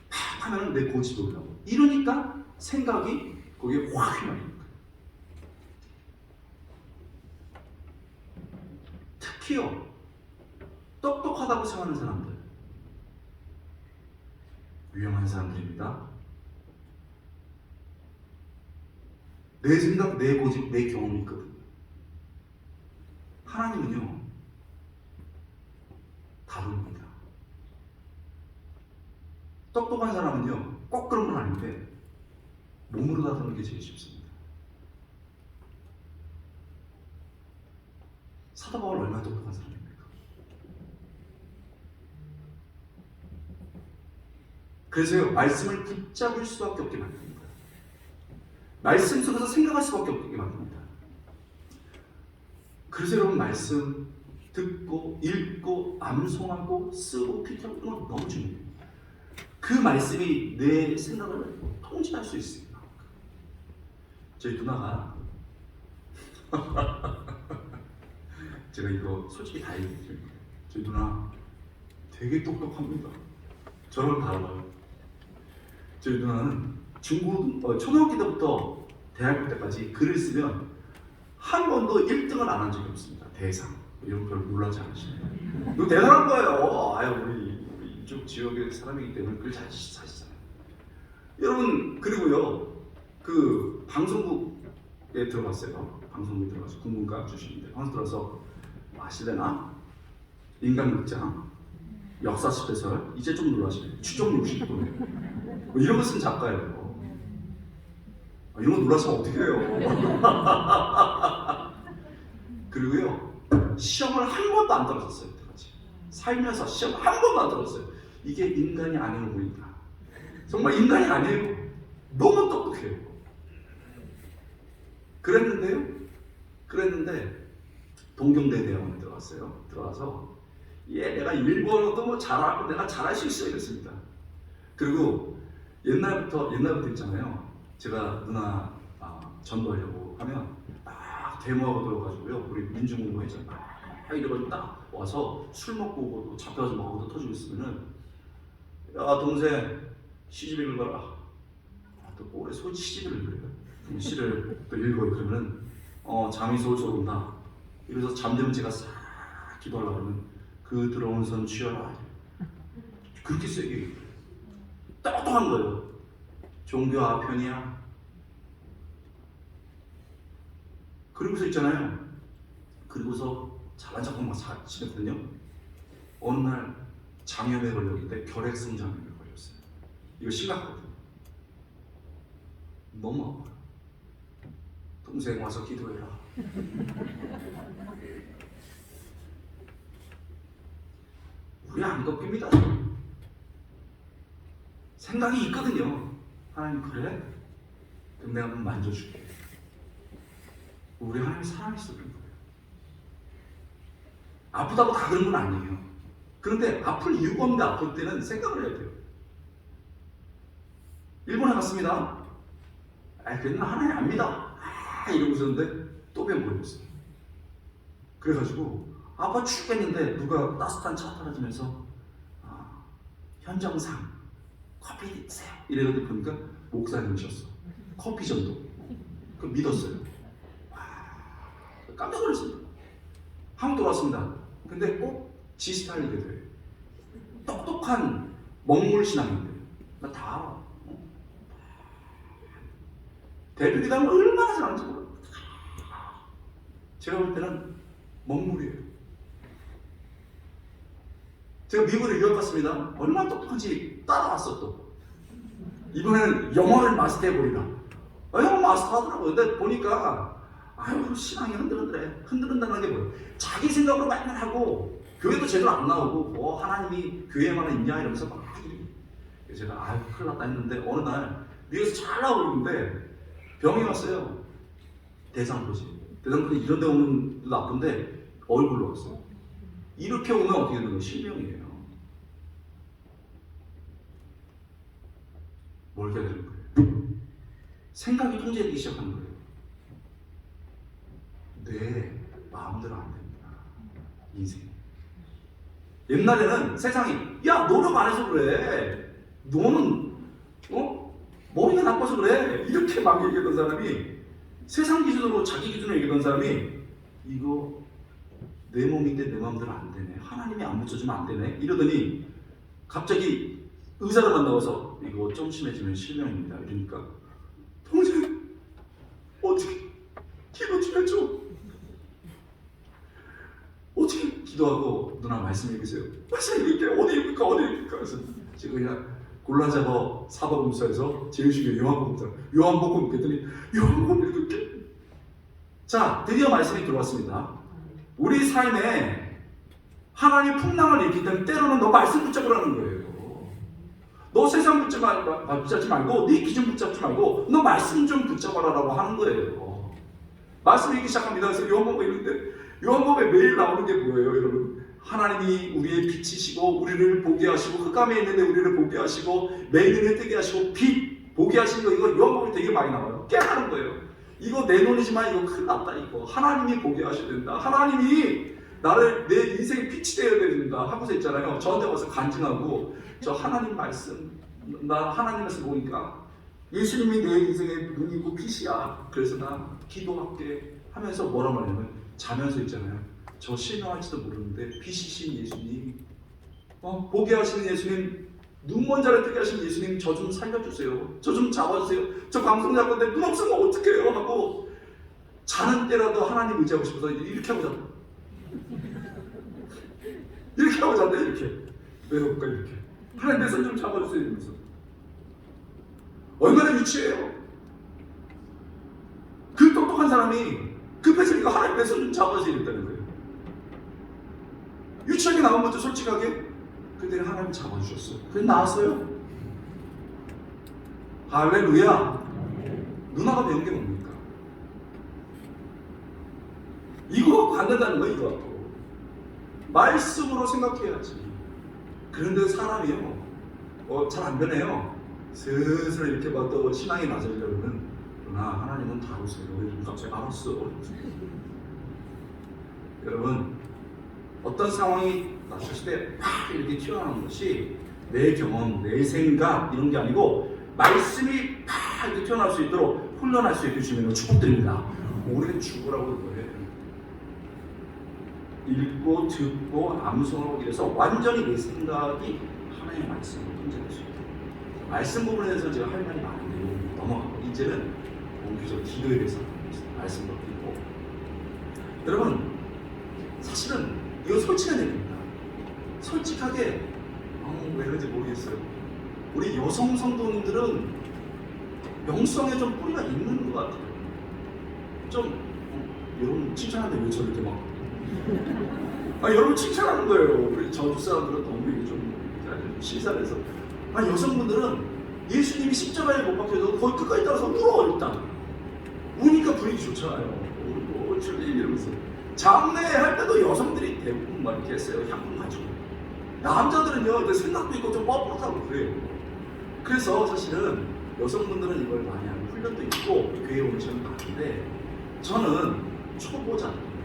팍 하면 내 고집이 올라오고, 이러니까 생각이 거기에 확 휘말립니다. 특히요, 똑똑하다고 생각하는 사람들, 위험한 사람들입니다. 내 생각, 내 고집, 내 경험이 있거든요. 하나님은요, 다릅니다. 똑똑한 사람은요, 꼭 그런 건 아닌데 몸으로 다루는 게 제일 쉽습니다. 사도 바울 얼마나 똑똑한 사람입니까? 그래서요, 말씀을 붙잡을 수밖에 없게 만듭니다. 말씀 속에서 생각할 수밖에 없게 만듭니다. 그래서 여러분, 말씀 듣고 읽고 암송하고 쓰고 큐티하고 이런 건 너무 중요해요. 그 말씀이 내 생각을 통제할 수 있습니다. 저희 누나가 제가 이거 솔직히 다 얘기해드릴게요. 저희 누나 되게 똑똑합니다. 저랑 달라요. 저희 누나는 초등학교 때부터 대학교 때까지 글을 쓰면 한 번도 1등을 안 한 적이 없습니다. 대상 이런 걸 놀라지 않으시네요. 이거 대단한 거예요. 아유, 우리 이쪽 지역의 사람이기 때문에 글 잘 쓰시잖아요. 여러분, 그리고요, 그 방송국에 들어갔어요. 방송국에 들어가서 국문과 주시는데 방송 들어서 아실래나? 인간극장, 역사 10배설, 이제 좀 놀라시네요. 추정 60도 뭐 이런 거 쓴 작가예요. 이런 거 놀라시면 어떡해요. 그리고요, 시험을 한 번도 안 떨어졌어요. 여태까지 살면서 시험 한 번도 안 떨어졌어요. 이게 인간이 아니는 분이다. 정말 인간이 아니에요. 너무 똑똑해요. 그랬는데 동경대 대학원에 들어갔어요. 들어가서 내가 일본어도 뭐 잘하고 내가 잘할 수 있어 이랬습니다. 그리고 옛날부터 있잖아요. 제가 누나 전도하려고 하면 딱 데모하고 들어가지고요, 우리 민중운동 했잖아요. 이래가지고 딱 와서 술 먹고 오고 잡혀가지고 먹어도 터지고 있으면은, 야 동생 시집 읽어라. 또 올해 시집을 읽어요. 시를 또 읽어요. 그러면은 잠이 솔솔 온다. 이래서 잠들면 제가 싹 기도하려고 하면 그 들어온 손 쉬어라. 그렇게 세게 똑똑한 거예요. 종교 아편이야. 그러고서 있잖아요. 그리고서 잘한 작품 막 지냈거든요. 어느 날 장염에 걸렸는데 결핵성 장염에 걸렸어요. 이거 심각하거든요. 너무 아파요. 동생 와서 기도해라. 우리 안 꺾입니다. 생각이 있거든요. 하나님 그래? 그럼 내가 한번 만져줄게. 우리 하나님 살아있어 그런 거예요. 아프다고 다 그런 건 아니에요. 그런데 아플 이유가 없는데 아플 때는 생각을 해야 돼요. 일본에 갔습니다. 그래도 하나님 안 믿어. 이러고 있었는데 또 병 걸렸어요. 그래가지고 아파 죽겠는데 누가 따뜻한 차 따라주면서 현정상 커피 드세요. 이래가지고 보니까 목사님이셨어. 커피 전도. 그 믿었어요. 깜짝 놀랐습니다. 한국 돌아왔습니다. 근데 꼭 지 스타일이 돼요. 똑똑한 먹물 신앙인데 다 알아. 대표기담을 얼마나 잘하는지 몰라요. 제가 볼 때는 먹물이에요. 제가 미국에 유학 갔습니다. 얼마나 똑똑한지 따라왔어 또. 이번에는 영어를 마스터해버리라. 영어 마스터하더라고요. 근데 보니까 신앙이 흔들린다는 게 뭐예요? 자기 생각으로 맨날 하고 교회도 제대로 안 나오고 하나님이 교회에만 있냐 이러면서 막 제가 큰일 났다 했는데 어느 날 미국에서 잘 나오고 있는데 병이 왔어요. 대상포진 이런 데 오면 나쁜데 얼굴로 왔어요. 이렇게 오면 어떻게 되는 거예요? 실명이에요. 뭘 해야 되는 거예요? 생각이 통제되기 시작하는 거예요. 내 마음대로 안 됩니다. 인생. 옛날에는 세상이 노력 안 해서 그래. 너는 머리가 나빠서 그래. 이렇게 막 얘기하던 사람이 세상 기준으로 자기 기준으로 얘기하던 사람이 이거 내 몸인데 내 마음대로 안 되네. 하나님이 안 붙여주면 안 되네. 이러더니 갑자기 의사를 만나서 이거 좀 심해지면 실명입니다. 이러니까 동생 어떻게 기도 좀 해줘. 어떻게 기도하고 누나 말씀 읽으세요. 말씀 읽게 어디 읽을까 그래서 제가 그냥 골라잡아 사복음서에서 제일 중요한 요한복음 읽겠더니 요한복음 읽을게. 자, 드디어 말씀이 들어왔습니다. 우리 삶에 하나님의 풍랑을 일으킬 때는 때로는 너 말씀 붙잡으라는 거예요. 너 세상 붙잡지 말고 네 기준 붙잡지 말고 너 말씀 좀 붙잡아라라고 하는 거예요. 말씀 읽기 시작합니다. 그래서 요한복음 읽는데 요한복음에 매일 나오는 게 뭐예요, 여러분? 하나님이 우리의 빛이시고 우리를 보게 하시고 흑암에 있는데 우리를 보게 하시고 매 눈에 뜨게 하시고 빛 보게 하시는 거, 이거 요한복음에 되게 많이 나와요. 깨달은 거예요. 이거 내 논이지만 이거 큰일 났다. 이거 하나님이 보게 하셔야 된다. 하나님이 나를 내 인생의 빛이 되어야 된다 하고서 있잖아요. 저한테 와서 간증하고 저 하나님 말씀 나 하나님 말씀 보니까 예수님이 내 인생의 눈이고 빛이야. 그래서 나 기도할게 하면서 뭐라 말하냐면 자면서 있잖아요. 저 실명할지도 모르는데 빛이신 예수님, 보게 하시는 예수님, 눈 먼 자를 뜨게 하시는 예수님, 저 좀 살려주세요. 저 좀 잡아주세요. 저 방송 잡건데 눈 없으면 어떡해요 하고 자는 때라도 하나님 의지하고 싶어서 이렇게 하고 잔다. 이렇게 하고 잔다. 이렇게. 왜 그럴까 이렇게. 하나님 내 손 좀 잡아주세요 이러면서. 얼마나 유치해요. 그 똑똑한 사람이 급해지니까 하나님 내 손 좀 잡아주세요 이랬다는 거예요. 유치하게 나온 거죠. 솔직하게. 근데 하나님 잡아주셨어. 그래서 나왔어요. 할렐루야. 누나가 배운 게 뭡니까? 이거 갖고 안 된다는 거야. 이거 갖고 말씀으로 생각해야지. 그런데 사람이요 잘 안 변해요. 슬슬 이렇게 봐도 신앙이 낮아지려면 누나 하나님은 다루세요. 갑자기 알았어. 여러분 어떤 상황이 닥쳤을 때 팍 이렇게 튀어나오는 것이 내 경험, 내 생각 이런 게 아니고 말씀이 팍 이렇게 튀어나올 수 있도록 훈련할 수 있게 주시면 축복드립니다. 우리는 죽으라고 그거예요. 읽고 듣고 암송하고 이래서 완전히 내 생각이 하나님의 말씀으로 통제될 수 있다. 말씀 부분에 대해서 제가 할 말이 많은데 넘어가고 이제는 본격적으로 기도에 대해서 말씀을 드리고, 여러분 사실은 이거 솔직한 얘기입니다. 솔직하게 왜 그런지 모르겠어요. 우리 여성 성도님들은 영성에 좀 뿌리가 있는 것 같아요. 좀 여러분 칭찬하는데 왜 저렇게 막 여러분 칭찬하는 거예요. 우리 저주 사람들은 너무 좀 실사해서 여성분들은 예수님이 십자가에 못 박혀도 거의 끝까지 따라서 울어. 일단 우니까 분위기 좋잖아요. 울고 이러면서 장례 할 때도 여성들이 대부분 막 이렇게 했어요. 향품 가지고. 남자들은요 생각도 있고 좀 뻣뻣하고 그래요. 그래서 사실은 여성분들은 이걸 많이 하는 훈련도 있고 교회에 오는 시간도 많은데, 저는 초보자입니다.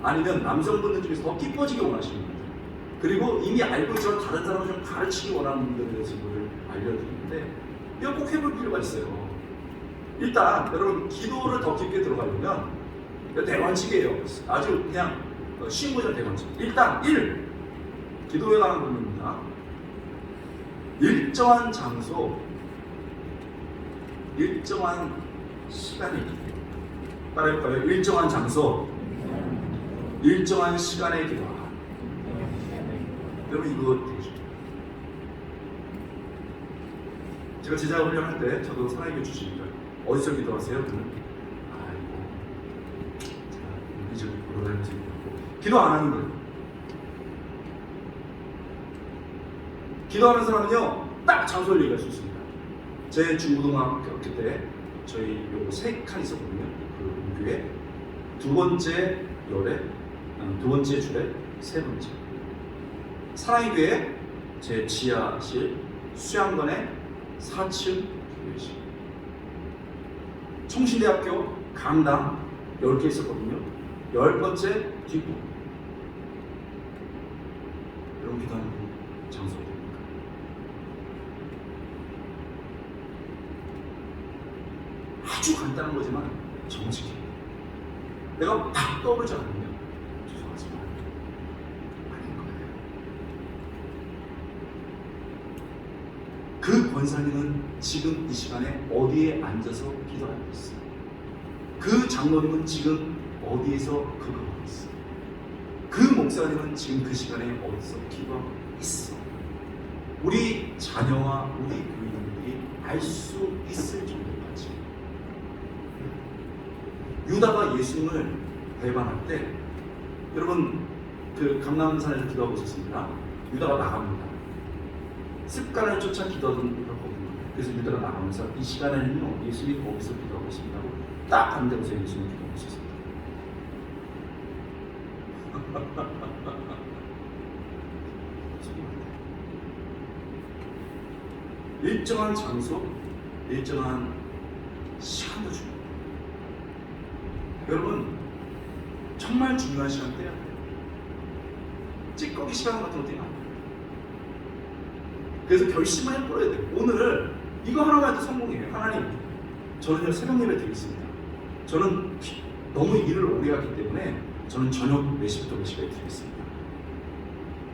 아니면 남성분들 중에서 더 깊어지기 원하시는 분들, 그리고 이미 알고 있지만 다른 사람을 좀 가르치기 원하는 분들에 대해서 이걸 알려드리는데 이거 꼭 해볼 필요가 있어요. 일단 여러분 기도를 더 깊게 들어가려면 대원칙이에요. 아주 그냥 쉬운 거죠. 대원칙. 일단 1. 기도에 관한 부분입니다. 일정한 장소, 일정한 시간에 따라할까요? 일정한 장소, 일정한 시간에 기도하라. 여러분 이거 되게 중요해요. 제가 제자 훈련할 때 저도 사랑의 주시니까 어디서 기도하세요? 제가 여기저기 돌아다니면서 기도 안 하는 거예요. 기도하는 사람은요 딱 장소를 얘기할 수 있습니다. 제 중고등학교 때 저희 요 3칸 있었거든요. 그 교회 두 번째 열에, 두 번째 줄에, 세 번째 사랑의 교회 제 지하실, 수양관의 4층 교회실, 총신대학교 강당 10개 있었거든요. 10번째 뒷부. 여러분 기도하는 장소 어디입니까? 아주 간단한 거지만 정직해. 내가 막 떠오르지 않으면 죄송하지만 아닌 거예요. 그 권사님은 지금 이 시간에 어디에 앉아서 기도하고 있어요? 그 장로님은 지금 어디에서 기도하고 있어? 그 목사님은 지금 그 시간에 어디서 기도하고 있어? 우리 자녀와 우리 교인들이 알 수 있을 정도까지. 유다가 예수님을 배반할 때, 여러분 그 감람산에서 기도하고 있었습니다. 유다가 나갑니다. 습관을 쫓아 기도하던 거거든요. 그래서 유다가 나가면서 이 시간에는요 예수님이 거기서 기도하고 있습니다. 딱 반대로서 예수님이 기도하고 있었습니다. 일정한 장소, 일정한 시간도 중요해요. 여러분 정말 중요한 시간 때야 돼요. 찌꺼기 시간 같은 거 뛰면 안 돼요. 그래서 결심을 해버려야 돼요. 오늘을 이거 하나만 해도 성공이에요. 하나님, 저는요 새벽 예배 드리겠습니다. 저는 너무 일을 오래 하기 때문에 저는 저녁 몇 시부터 몇 시까지 드리겠습니다.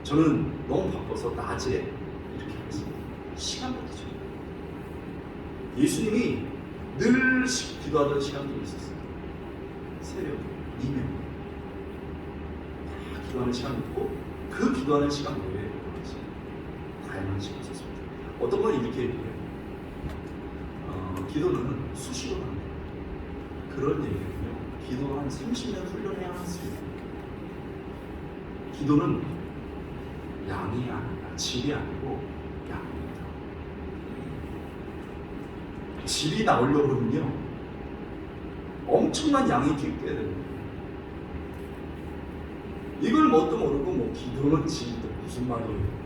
저는 너무 바빠서 낮에 이렇게 하겠습니다. 시간부터 죠. 예수님이 늘 기도하던 시간들이 있었어요. 새벽, 이명 다 기도하는 시간이 있고 그 기도하는 시간 외에 여러 가지 다양한 시간이 있었습니다. 어떤 건 이렇게 얘기해요. 기도는 수시로 하는 그런 얘기거든요. 기도 한 30년 훈련해야 하습니다. 기도는 양이 아니라 질이 아니고 양입니다. 질이 나오려고 그러면요 엄청난 양이 투입돼야 됩니다. 이걸 뭣도 모르고 뭐 기도는 질도 무슨 말이에요.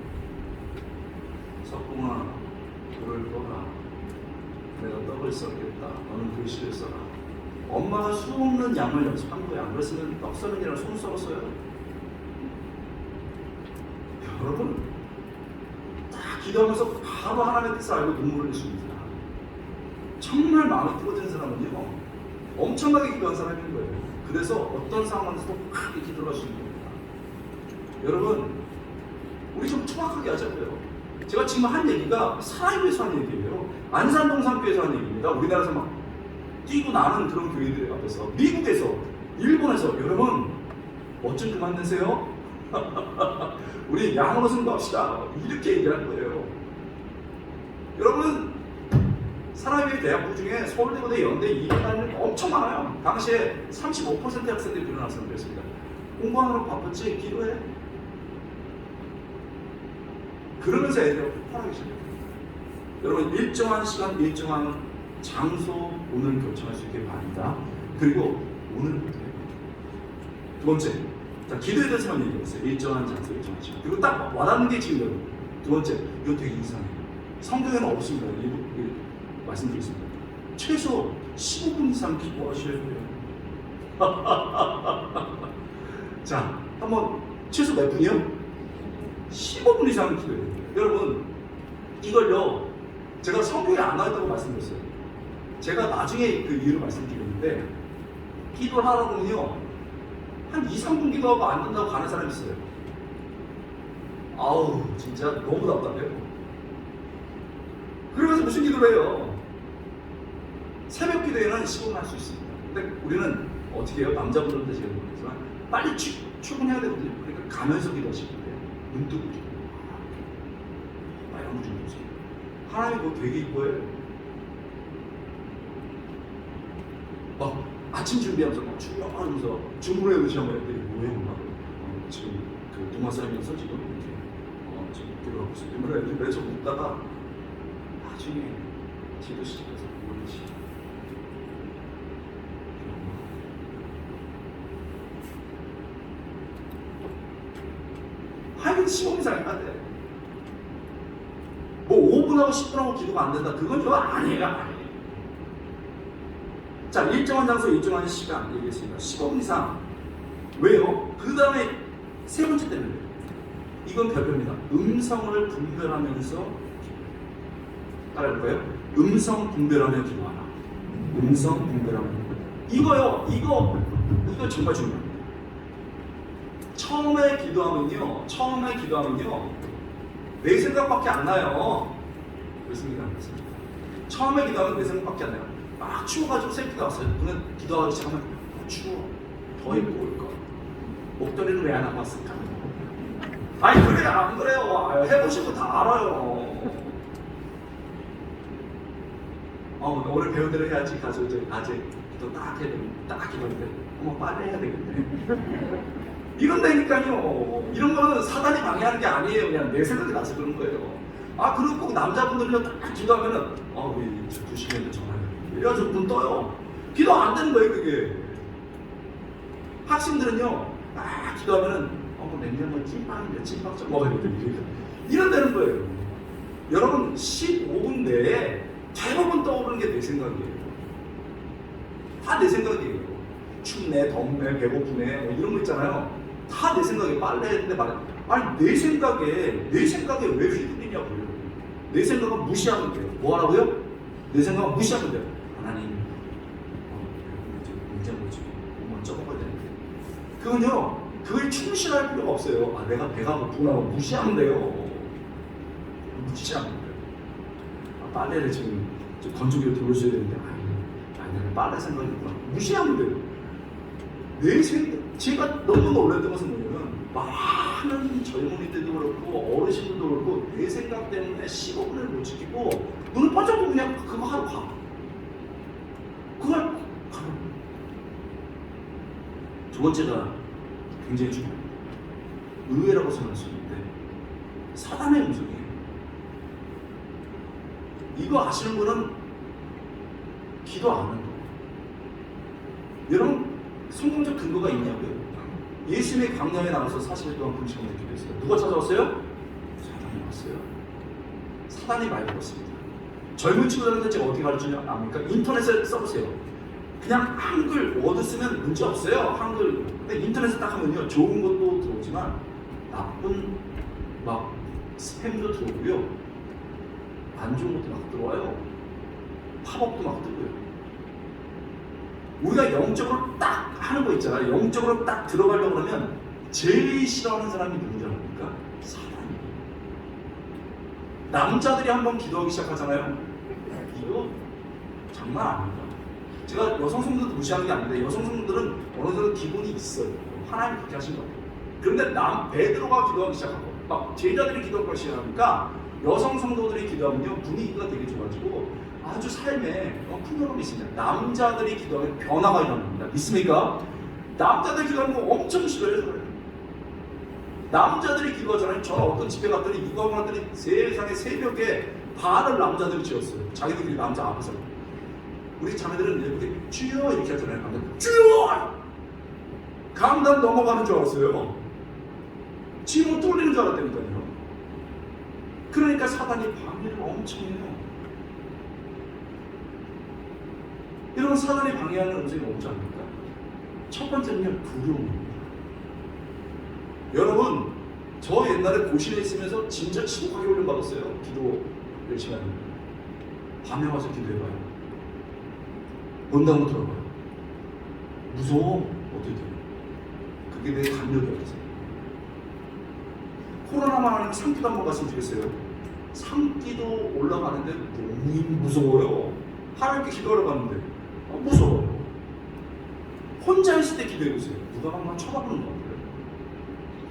석궁아 불을 꺼라. 내가 떡을 썰겠다. 너는 글씨를 써라. 엄마가 수 없는 양을 연습한 거야. 안 그랬으면 떡 써는 일이랑 손 썰었어요. 여러분 다 기도하면서 바로 하나님의 뜻을 알고 눈물을 흘리십니다. 정말 마음이 뜨거워지는 사람은요 엄청나게 기도한 사람인 거예요. 그래서 어떤 상황에서도 크게 기도를 하시는 겁니다. 여러분 우리 좀 정확하게 하자고요. 제가 지금 한 얘기가 사회에서 한 얘기예요. 안산동산교회에서 한 얘기입니다. 우리나라에서 막 뛰고 나는 그런 교회들 앞에서, 미국에서, 일본에서. 여러분 멋 좀 그만 내세요. 우리 양으로 승부합시다. 이렇게 얘기할 거예요. 여러분 사람의 대학부 중에 서울대고대 연대 이과는 엄청 많아요. 당시에 35%의 학생들이 그런 학생들이었습니다. 공부하느라 바쁘지 기도해. 그러면서 애들이 폭발하기 시작해요. 여러분 일정한 시간, 일정한 장소 오늘 결정할 수 있게 바랍니다. 그리고 오늘부터 두 번째, 자 기도에 대해서만 얘기했어요. 일정한 장소, 일정한 시간. 그리고 딱 와닿는 게 지금 여러분 두 번째, 이거 되게 이상해요. 성경에는 없습니다. 말씀드리겠습니다. 최소 15분 이상 기도하셔야 돼요. 자, 한번 최소 몇 분이요? 15분 이상 기도해야 돼요. 여러분 이걸요 제가 성경에 안 나왔다고 말씀드렸어요. 제가 나중에 그 이유를 말씀드렸는데 기도를 하라고는요 한 2, 3분 기도하고 안 된다고 가는 사람이 있어요. 아우 진짜 너무 답답해요. 그러면서 무슨 기도를 해요? 새벽 기도에는 15분 할 수 있습니다. 근데 우리는 어떻게 해요? 남자분들도 제가 모르겠지만 빨리 출근해야 되거든요. 그러니까 가면서 기도하시는 거예요. 눈 뜨고 기도. 이런 거 좀 보세요. 하나님 그거 되게 이뻐해요. 막 아침 준비하면서 막 출근하면서 주문해 놓으시면 애들이 뭐해 막 지금 그 동화 살면서 지금 이렇게 지금 기도하고 있어요. 이런 애들이 그래서 묻다가 나중에 기도 시작해서 모르지. 하여튼 15분 이상 해야 돼. 뭐 5분하고 10분하고 기도가 안 된다. 그건 저 아니에요. 자, 일정한 장소, 일정한 시간 얘기했습니다. 15분 이상. 왜요? 그 다음에 세 번째 때문에 이건 별표입니다. 음성을 분별하면서 따라해볼까요? 음성 분별하며 기도하라. 음성 분별하며 이거요. 이거 정말 중요합니다. 처음에 기도하면요 내 생각밖에 안 나요. 그렇습니까? 안 그렇습니까? 처음에 기도하면 내 생각밖에 안 나요. 막 추워가지고 새끼가 왔어요. 그러면 기도하기 시작하면 추워. 더 입고 올까? 목도리는 왜 안 하고 왔을까? 아니 그래요 안 그래요? 해보시고 다 알아요. 오늘 배운 대로 해야지. 가서 이제 낮에 기도 딱 해야 되는데 딱 기도하는데 어머 빨리 해야 되겠네. 이런다니까요. 이런 거는 사단이 방해하는 게 아니에요. 그냥 내 생각이 나서 그런 거예요. 그리고 남자분들은요 딱 기도하면은 우리 2시간에 전화해요. 이래가지고 눈 떠요. 기도 안 되는 거예요 그게. 학생들은요 기도하면은 냉장고에 찐빵인데 찐빵 좀 먹어야 돼. 이런다는 거예요. 여러분 15분 내에 대부분 떠오르는 게 내 생각이에요. 다 내 생각이에요. 춥네, 덥네, 배고프네 뭐 이런 거 있잖아요. 다 내 생각에 빨래 했는데 아니 내 생각에 왜 휘둘리냐고요. 내 생각은 무시하면 돼요. 뭐 하라고요? 내 생각은 무시하면 돼요. 하나님 냉장고 좀 먼저 먹어야 되는데 그건요 그걸 충실할 필요가 없어요. 내가 배가 고프구나 무시하면 돼요. 무시하면 돼요. 빨래를 지금 건조기로 돌려줘야 되는데 나는 빨래 생각이 있구나 무시하면 돼요. 내 생각 제가 너무 놀랐던 것은 뭐냐면 많은 젊은이들도 그렇고 어르신들도 그렇고 내 생각 때문에 15분을 못 지키고 눈을 번쩍 뜨고 그냥 그거 하러 가. 그걸 가는. 두 번째가 굉장히 중요합니다. 의외라고 생각할 수 있는데 사단의 음성이에요. 이거 아시는 분은 기도 안 하는 거예요. 여러분 성공적 근거가 있냐고요? 예수님의 광야에 나가서 40일 동안 금식을 기도했어요. 누가 찾아왔어요? 사단이 왔어요. 사단이 많이 들었습니다. 젊은 친구들한테 제가 어떻게 가르치냐 압니까? 인터넷에 써보세요. 그냥 한글 워드 쓰면 문제 없어요. 한글. 근데 인터넷에 딱 하면요 좋은 것도 들어오지만 나쁜 막 스팸도 들어오고요. 안 좋은 것도 막 들어와요. 팝업도 막 뜨고요. 우리가 영적으로 딱 하는 거 있잖아요. 영적으로 딱 들어가려고 하면 제일 싫어하는 사람이 누군지 아십니까? 사단이에요. 남자들이 한번 기도하기 시작하잖아요. 이거 장난 아닙니다. 제가 여성 성도들 무시하는 게 아닌데 여성 성도들은 어느 정도 기본이 있어요. 하나님 그렇게 하신 거예요. 그런데 베드로가 기도하기 시작하고 막 제자들이 기도하기 시작하니까 여성 성도들이 기도하면요 분위기가 되게 좋아지고 아주 삶에 풍요로움이 있습니다. 남자들이 기도하면 변화가 일어납니다. 믿습니까? 남자들이 기도하는 거 엄청 싫어해요. 남자들이 기도하잖아요. 저는 어떤 집회 갔더니 유가원들이 세상에 새벽에 반을 남자들이 지었어요. 자기들끼리 남자 앞에서. 우리 자매들은 이렇게 주여 이렇게 하잖아요. 남자들 주여! 강단 넘어가는 줄 알았어요. 지금 뚫리는 줄 알았다니까요. 그러니까 사단이 방해를 엄청 해요. 이런 사단이 방해하는 음식이 뭔지 압니까? 첫 번째는요, 두려움입니다. 여러분, 저 옛날에 고신에 있으면서 진짜 지독하게 훈련 받았어요. 기도 열심히 하는. 밤에 와서 기도해봐요. 본당으로 들어가요. 무서워. 어떻게 돼요? 그게 내 담력이었어요. 코로나만 아니면 상기도 한번 갔으면 좋겠어요. 상기도 올라가는데 너무 무서워요. 하나님께 기도하러 가는데 무서워요. 혼자 있을 때 기도해보세요. 누가 한번 쳐다보는 것 같아요.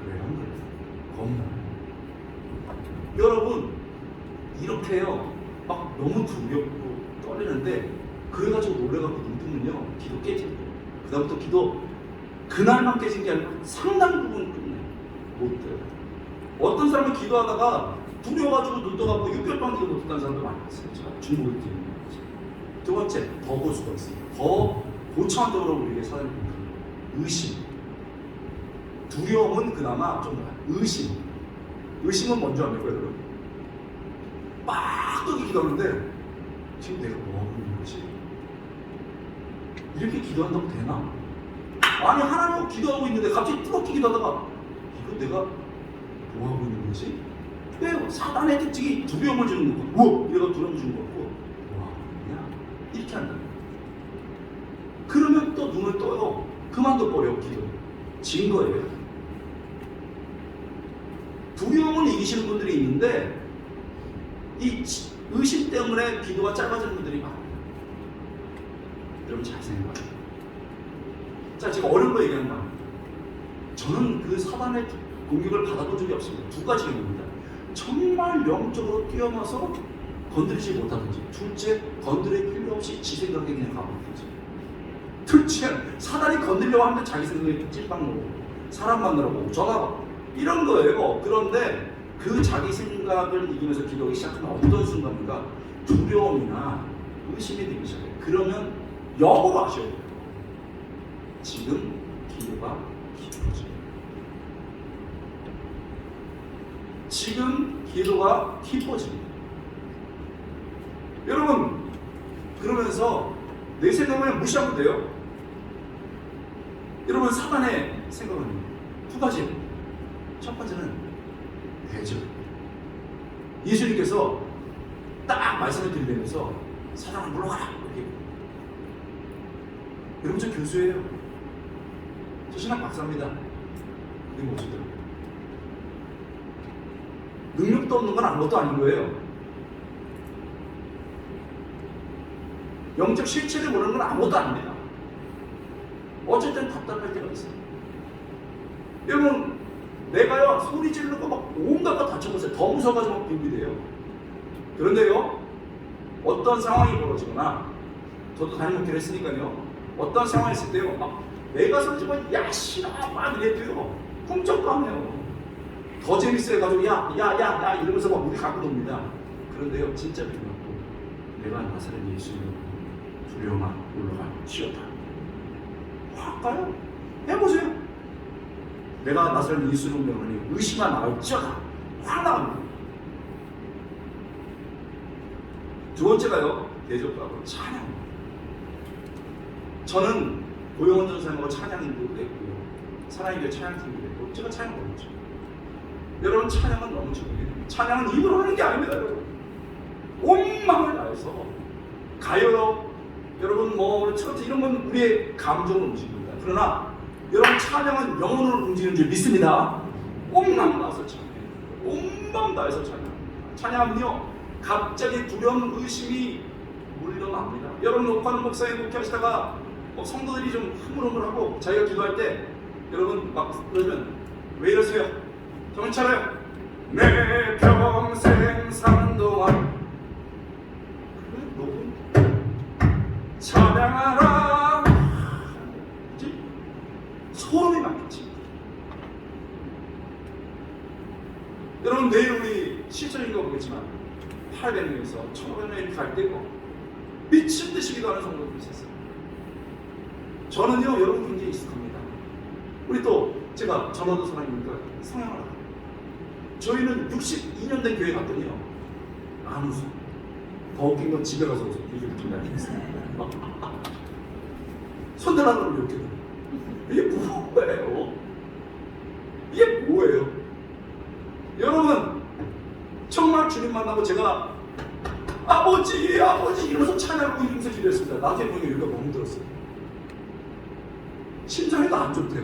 그래요? 안 그래요? 겁나요. 여러분 이렇게요 막 너무 두렵고 떨리는데 그래가지고 놀래갖고 눈 뜨면요 기도 깨지고 그 다음부터 기도 그날만 깨진 게 아니라 상당 부분 끝내요. 못 돼요. 어떤 사람은 기도하다가 두려워가지고 눈 떠갖고 6개월 동안 기도 못한다는 사람도 많이 있어요. 제가 중국을 기도하는 거죠. 두 번째, 더 고수가 있어요. 더 고차원적으로 우리에게 사는 의심. 두려움은 그나마 좀 나아요. 의심은 먼저 합니까, 여러분? 빡 기도하는데 지금 내가 뭐 하고 있는 거지? 이렇게 기도한다고 되나? 아니 하나님 기도하고 있는데 갑자기 뜨겁게 기도하다가 이거 내가 뭐 하고 있는 거지? 왜 사단의 특징이 두려움을 주는 거고, 우와! 이래가 두려움을 주는 거고, 와, 그냥 이렇게 한다. 그러면 또 눈을 떠요. 그만둬버려, 기도. 진 거예요. 두려움을 이기시는 분들이 있는데, 이 의심 때문에 기도가 짧아지는 분들이 많아요. 여러분 잘 생각해요. 자, 제가 어려운 거 얘기한다. 저는 그 사단의 공격을 받아본 적이 없습니다. 두 가지 경우입니다. 정말 영적으로 뛰어나서 건드리지 못하든지, 둘째, 건드릴 필요 없이 지 생각에 그냥 가버리든지. 둘째, 사단이 건드리려고 하는데 자기 생각에 찔빵 놓고 사람 만나라고 전화가 이런 거예요. 그런데 그 자기 생각을 이기면서 기도하기 시작하면 어떤 순간인가 두려움이나 의심이 되기 시작해요. 그러면 역으로 하셔야 돼요. 지금 기도가 깊어져요. 지금 기도가 깊어집니다. 여러분, 그러면서 내 생각을 무시하면 돼요. 여러분, 사단의 생각은 두 가지. 첫 번째는 대적. 예수님께서 딱 말씀을 드리면서 사단을 물러가라 이렇게. 여러분, 저 교수예요. 저 신학 박사입니다. 이게 뭐죠? 능력도 없는 건 아무것도 아닌 거예요. 영적 실체를 모르는 건 아무것도 아닙니다. 어쨌든 답답할 때가 있어요. 여러분, 내가요 소리 지르고 막 온갖 거 다쳐보세요. 더 무서워가지고 막 빙비돼요. 그런데요, 어떤 상황이 벌어지거나, 저도 담임목회를 했으니까요, 어떤 상황이 있을 때요, 막 내가 손짓만 야 싫어 막 이래도요 꿈쩍도 안 해요. 더 재밌어요. 가지고 야 이러면서 막 우리 갖고 놉니다. 그런데요, 진짜 중요하고, 내가 나사렛 예수님으로 두려움아 올라갈지어다. 확 가요. 해보세요. 내가 나사렛 예수님으로 명하니 의심아 나올지어다. 확 나갑니다. 두 번째가요, 대적하고 찬양. 저는 고용원 전사님하고 찬양인도 했고요, 사랑의 교회 찬양팀도 했고, 제가 찬양 모르죠. 여러분, 찬양은 너무 중요해요. 찬양은 입으로 하는 게 아닙니다. 여러분, 온 마음을 다해서 가요요, 여러분 뭐 트로트 이런 건 우리의 감정을 움직입니다. 그러나 여러분, 찬양은 영혼을 움직이는 줄 믿습니다. 온 마음 다해서 찬양해요. 온 마음 다해서 찬양합니다. 찬양은요, 갑자기 두려움, 의심이 물려납니다. 여러분, 녹화하는 목사님 목회하시다가 성도들이 좀 흐물흐물하고 자기가 기도할 때 여러분 막 그러면 왜 이러세요? 정신 차려요. 내 평생 사는 동안 그래, 녹음 찬양하라. 그치? 소름이 막겠지. 여러분, 내일 우리 실전인가 보겠지만 800명에서 1500명이 갈 때고 미친 듯이 기도하는 성도들이 있었어요. 저는요, 여러분 굉장히 익숙합니다. 우리 또 제가 전라도 사람이니까 성향을 알아요. 저희는 62년 된 교회 갔더니요, 안 웃어. 더 웃긴 건 집에 가서 웃어. 이게 웃긴 게 아니겠어요. 손들라는 이렇게. 이게 뭐예요? 이게 뭐예요? 여러분, 정말 주님 만나고 제가 아버지 이러면서 찬양하고 이러면서 기도했습니다. 나중에 보니 여기가 너무 들었어요. 심장이 안 좋대.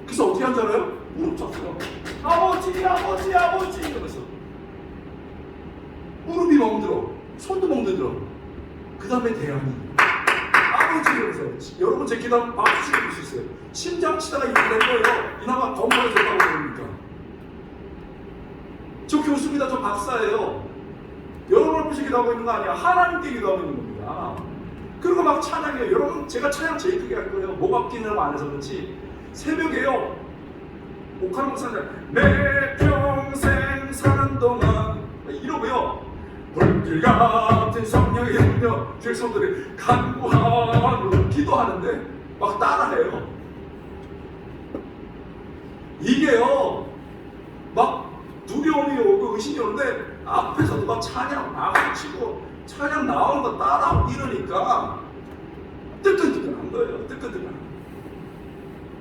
그래서 어떻게 한 줄 알아요? 무릎 쳤어요. 아버지 이러면서 무릎이 멍들어, 손도 멍들어. 그 다음에 대안이 아버지 이러면서. 여러분, 제 기도하면 박수 치고 수 있어요. 심장 치다가 이렇게 된 거예요. 이나마 건강해졌다고 그러니까. 저 교수입니다. 저 박사예요. 여러분을 보시 기도하고 있는 거 아니야. 하나님께 기도하고 있는 겁니다. 그리고 막 찬양해요. 여러분, 제가 찬양 제일 크게 할 거예요. 목 아끼느라고 안 해서 그렇지. 새벽에요, 옥하는 목사님 내 평생 사는 동안 이러고요, 불길 같은 성령의 능력 주의 성도들이 간구하고 기도하는데 막 따라해요. 이게요, 막 두려움이 오고 의심이 오는데 앞에서도 막 찬양 막 치고 찬양 나오는 거 따라하고 이러니까 뜨끈뜨끈한 거예요. 뜨끈뜨끈한.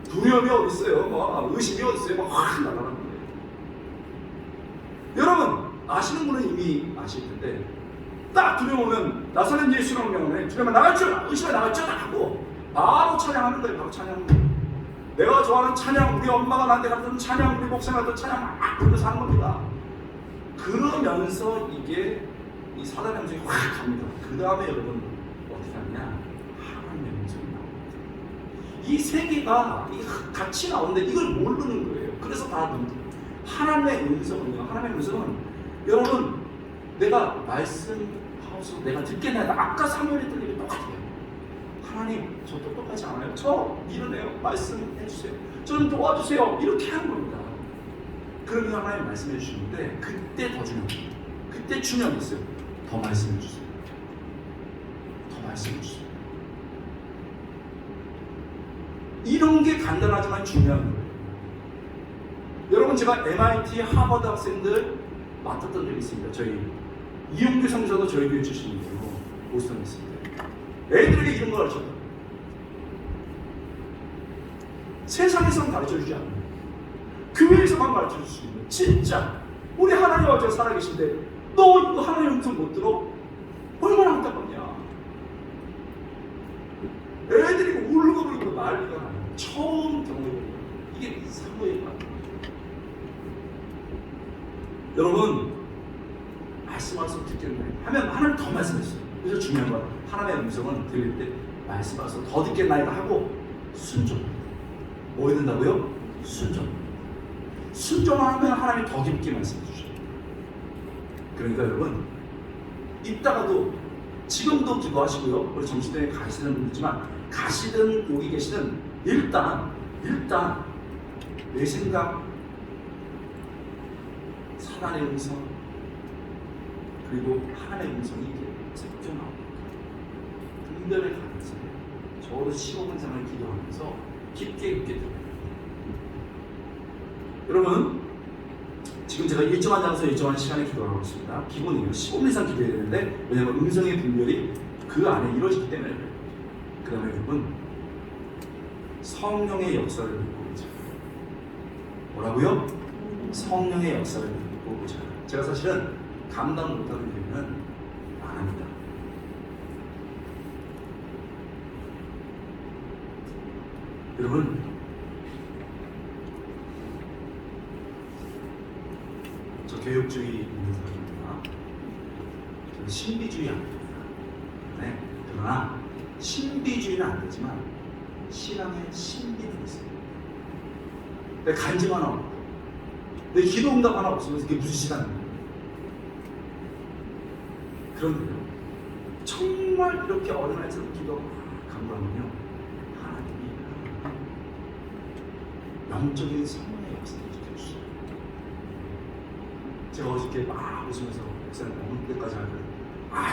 두려움이 어디 있어요? 뭐 의심이 어디 있어요? 막 확 날아가는 거예요. 여러분, 아시는 분은 이미 아실 텐데, 딱 두려움 오면 나사렛 예수라고 명하네. 두려움은 나갈지어다, 의심은 나갈지어다 하고 바로 찬양하는 거예요. 바로 찬양하는 거예요. 내가 좋아하는 찬양, 우리 엄마가 나한테 가르쳐준 찬양, 우리 목사가 가르쳐준 찬양 막 부르면서 하는 겁니다. 그러면서 이게 이 사단의 음성이 확 갑니다. 그 다음에 여러분 어떻게 하느냐? 하나님의 음성이 나옵니다. 이 세 개가 같이 나오는데 이걸 모르는 거예요. 그래서 다 하나님의 음성은요. 하나님의 음성은 여러분 내가 말씀하고서 내가 듣겠나요? 아까 사무엘이 들리기 똑같아요. 하나님 저 똑똑하지 않아요? 저 이러네요. 말씀해 주세요. 저는 도와주세요. 이렇게 하는 겁니다. 그러면 하나님 말씀해 주시는데 그때 더 중요합니다. 그때 중요한 게 있어요. 더 말씀해 주세요. 더 말씀해 주세요. 이런 게 간단하지만 중요한 거예요. 여러분 제가 MIT 하버드 학생들 맡았던 적이 있습니다. 저희 이용규 성사도 저희 교회 출신이고요. 보스턴에 있습니다. 애들에게 이런 걸 가르쳤다. 세상에서는 가르쳐주지 않아요. 교회에서만 가르쳐줄 수 있는 진짜 우리 하나님 아버지가 살아계신데 너 이거 하나님 음성 못 들어? 얼마나 안타깝냐. 애들이 울고불고 난리가 나요. 처음 경험해보는 거예요. 이게 사모예요. 여러분 말씀하셔서 듣겠나요? 하면 하나님 더 말씀했어요. 그래서 중요한 건 하나님의 음성은 들릴 때 말씀하셔서 더 듣겠나이다 하고 순종. 뭐 해야 된다고요? 순종. 순종하면 하나님이 더 깊게 말씀해 주셔요. 그러니까 여러분 이따가도 지금도 기도하시고요. 우리 점심때 가시는 분이지만 가시든 여기 계시든 일단 내 생각, 사단의 음성 그리고 하나님의 음성이 이렇게 섞여 나옵니다. 분별의 가능성에 저도 15분 이상을 기도하면서 깊게 들어요. 여러분 지금 제가 일정한 장소 일정한 시간에 기도하고 있습니다. 기본이에요. 15분 이상 기도해야 되는데 왜냐하면 음성의 분별이 그 안에 이루어지기 때문에 그래요. 그 다음에 여러분 성령의 역사를 믿고 보자. 뭐라고요? 성령의 역사를 믿고 보자. 제가 사실은 감당 못하는 일은 안 합니다. 여러분 저 교육주의 있는 사람입니다. 저는 신비주의 안 됩니다. 네? 그러나 신비주의는 안 되지만 신앙의 신비는 있어요. 내 간증 하나 없고 내 기도 응답 하나 없으면 그게 무슨 신앙입니까? 그런데요 정말 이렇게 어린아이처럼 기도 간구하면요 하나님이 영적인 성령의 역사를 지켜주셔요. 제가 어저께 막 웃으면서 목사님 어느 때까지 할 거예요?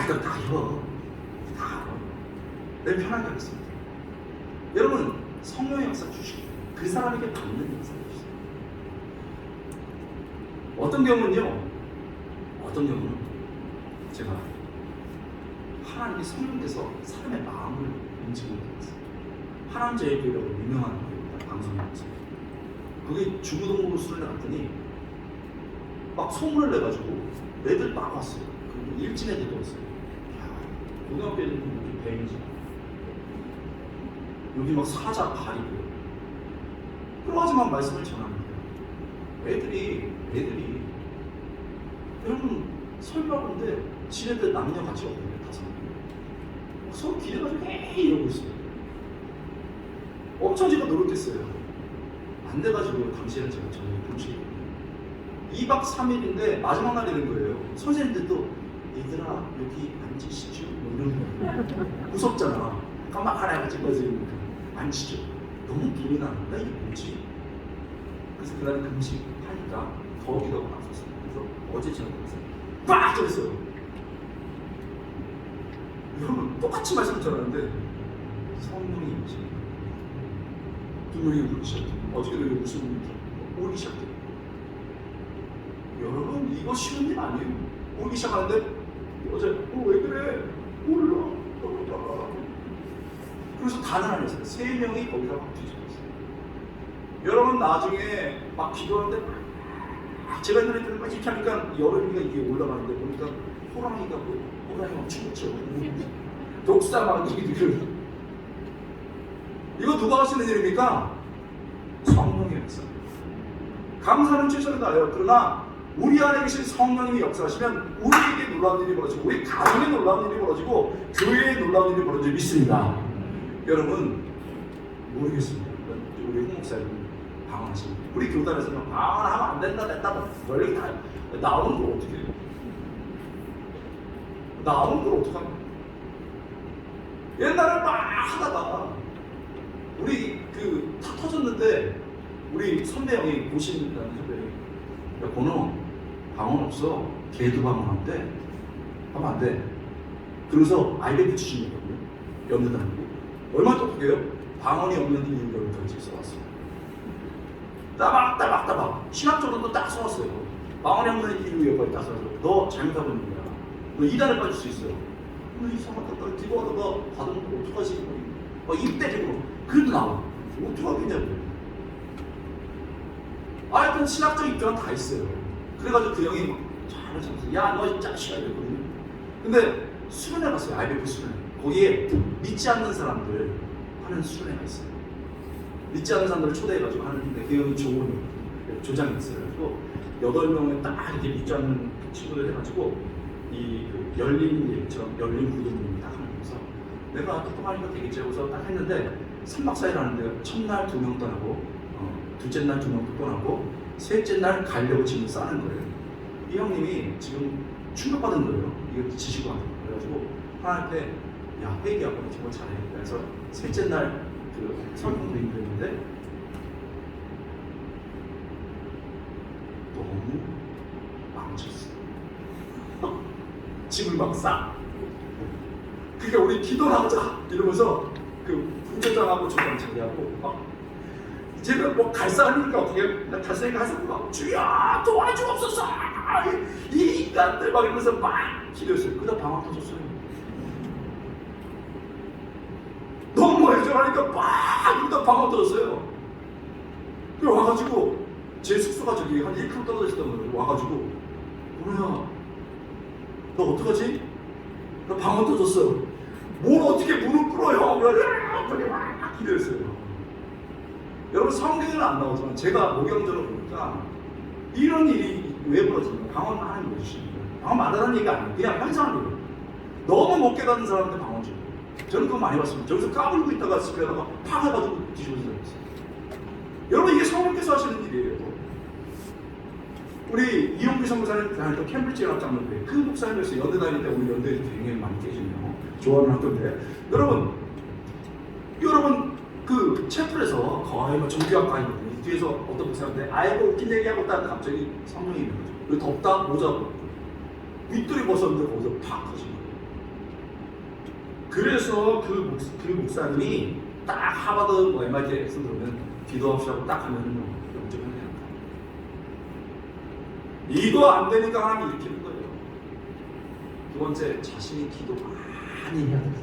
일단 다 알아. 내 편하게 하겠습니다. 여러분 성령의 역사 주시고 그 사람에게 받는 역사 주세요. 어떤 경우는 제가 하나님이 성령께서 사람의 마음을 움직이게 되었어요. 하나님 제일교회라고 유명한 교회입니다. 방송에서 그게 중고등부로 술을 나갔더니 막 소문을 내가지고 애들 막 왔어요. 그리고 일진 애들도 왔어요. 고등학교 애들은 여기 뱀이지 여기 막 사자 발이고요. 그러하지만 말씀을 전합니다. 애들이 여러분 설교하는데 지네들 남녀 같이 없거든요. 5명 서로 기대가지고 이러고 있어요. 엄청 제가 노력했어요. 안 돼가지고 당시에는 제가 저녁에 금식 2박 3일인데 마지막 날이 된 거예요. 선생님들도 얘들아 여기 앉으시죠? 뭐 이러는 거예요. 무섭잖아. 깜빡하나 찍어지니까 앉으시죠. 너무 불이 나는데 이게 뭐지? 그래서 그날 금식 하니까 더 기도가 나섰어요. 그래서 어제 저녁에 빡! 저랬어요. 여러분 똑같이 말씀 전하는데 성령이 임하십니다. 두 명이 울기 시작해요. 어저께도 무슨 울기 시작해요. 여러분 이거 쉬운 일 아니에요. 울기 시작하는데 어제 왜 그래? 몰라. 그래서 다는 안 했어요. 3명이 거기다 막 뒤집었어요. 여러분 나중에 막 기도하는데 제가 옛날에 막 이렇게 하니까 여름이가 이게 올라가는데 보니까 호랑이가 막 춤추죠. 독사 막 이게 이거 누가 하시는 일입니까? 성령의 역사. 감사는 최선을 다해요. 그러나 우리 안에 계신 성령님이 역사하시면 우리에게 놀라운 일이 벌어지고 우리 가정에 놀라운 일이 벌어지고 교회에 놀라운 일이 벌어지고 믿습니다. 여러분 모르겠습니다. 우리 홍 목사님 방언하시는 우리 교단에서는 방언하면 안 된다 뭘 다 나오는 걸 어떻게 해요? 나오는 걸 어떡합니까? 옛날에 막 하다가 우리 다 터졌는데 우리 선배 형이 고신이라는 선배 형이 야 권호 방언 없어. 걔도 방언하면 돼. 하면 안 돼. 그러면서 IBF 주신이거든요. 연대다니고 얼마나 똑똑해요? 방언이 없는 이유를 같이 써왔어요. 따박 신학적으로도 딱 써왔어요. 방언이 없는 이유 여기까지 딱 써서 너 잘못하고 있는 거야. 너 이단에 빠질 수 있어요. 너 이상하다. 기도하다가 받으면 어떡하지? 입대적으로 그래도 나와. 어떡하겠냐고. 하여튼 신학적 입장은 다 있어요. 그래가지고 그 형이 잘하면서 야 너 이 자식아 이랬거든요. 근데 수련회 갔어요. IBF 수련회. 거기에 믿지 않는 사람들 하는 수련회가 있어요. 믿지 않는 사람들을 초대해가지고 하는데 그 형이 좋은 조장이 있어요. 그래서 8명을 딱 이렇게 믿지 않는 친구들 해가지고 열린 일처럼 열린 구름을 딱 하면서 내가 똑똑하니까 되겠지 하고서 딱 했는데 3박 4일 하는데 첫날 2명 떠나고 둘째 날 2명 또 떠나고 셋째 날 가려고 지금 싸는 거예요. 이 형님이 지금 충격받은 거예요. 이거 지시고 하는 거예요. 그래가지고 하나님께 야 회개하고 정말 잘해. 그래서 셋째 날 설명도 있는데 너무 망쳤어. 집을 막 싸. 그게 우리 기도를 하자 이러면서 부처장하고 조장 자기하고 제가 뭐 갈사하니까 어떻게 갈사니까 하서 막 주여 도와주옵소서 이 인간들 막 이러면서 막 기도했어요. 그러다 방황 터졌어요. 너무 애절하니까 막 이러다 방황 터졌어요. 그래 와가지고 제 숙소가 저기 한 1km 떨어져 있었던 거예요. 와가지고 뭐야 너 어떡하지? 나 방황 터졌어요. 뭘 어떻게 무릎 꿇어요? 그래 막 기도했어요. 여러분 성경에는 안 나오지만 제가 목영적으로 보니까 이런 일이 왜 벌어지냐 방언 하나님 보여주시는 거예요. 방언 말하는 얘기가 아니에요. 그냥 현상으로 너무 못 깨닫는 사람한테 방언 줘요. 저는 그거 많이 봤습니다. 저기서 까불고 있다가 집에다가 팍 해가지고 뒤집어진 적이 있어요. 여러분 이게 성령께서 하시는 일이에요. 우리 이용규 선교사님 다닐 때 캠브리지 연합장로회 그 목사님에서 연대 다닐 때 우리 연대에서 굉장히 많이 깨지네요. 좋아하는 학교인데 여러분 그 채플에서 거의 뭐 정규학과이거든요. 뒤에서 어떤 목사한테 아이고 웃긴 얘기하고 있다가 갑자기 성령이 있는 거죠. 그리고 덥다 모자 벗고 윗돌이 벗었는데 거기서 팍 터진 거예요. 그래서 그 목사님이 딱 하버드 뭐 MIT에서 그러면 기도합시다고 딱 하면은 영접을 해야 한다. 이거 안 되니까 하나님이 일으키는 거예요. 두 번째, 자신이 기도 많이 해야 됩니다.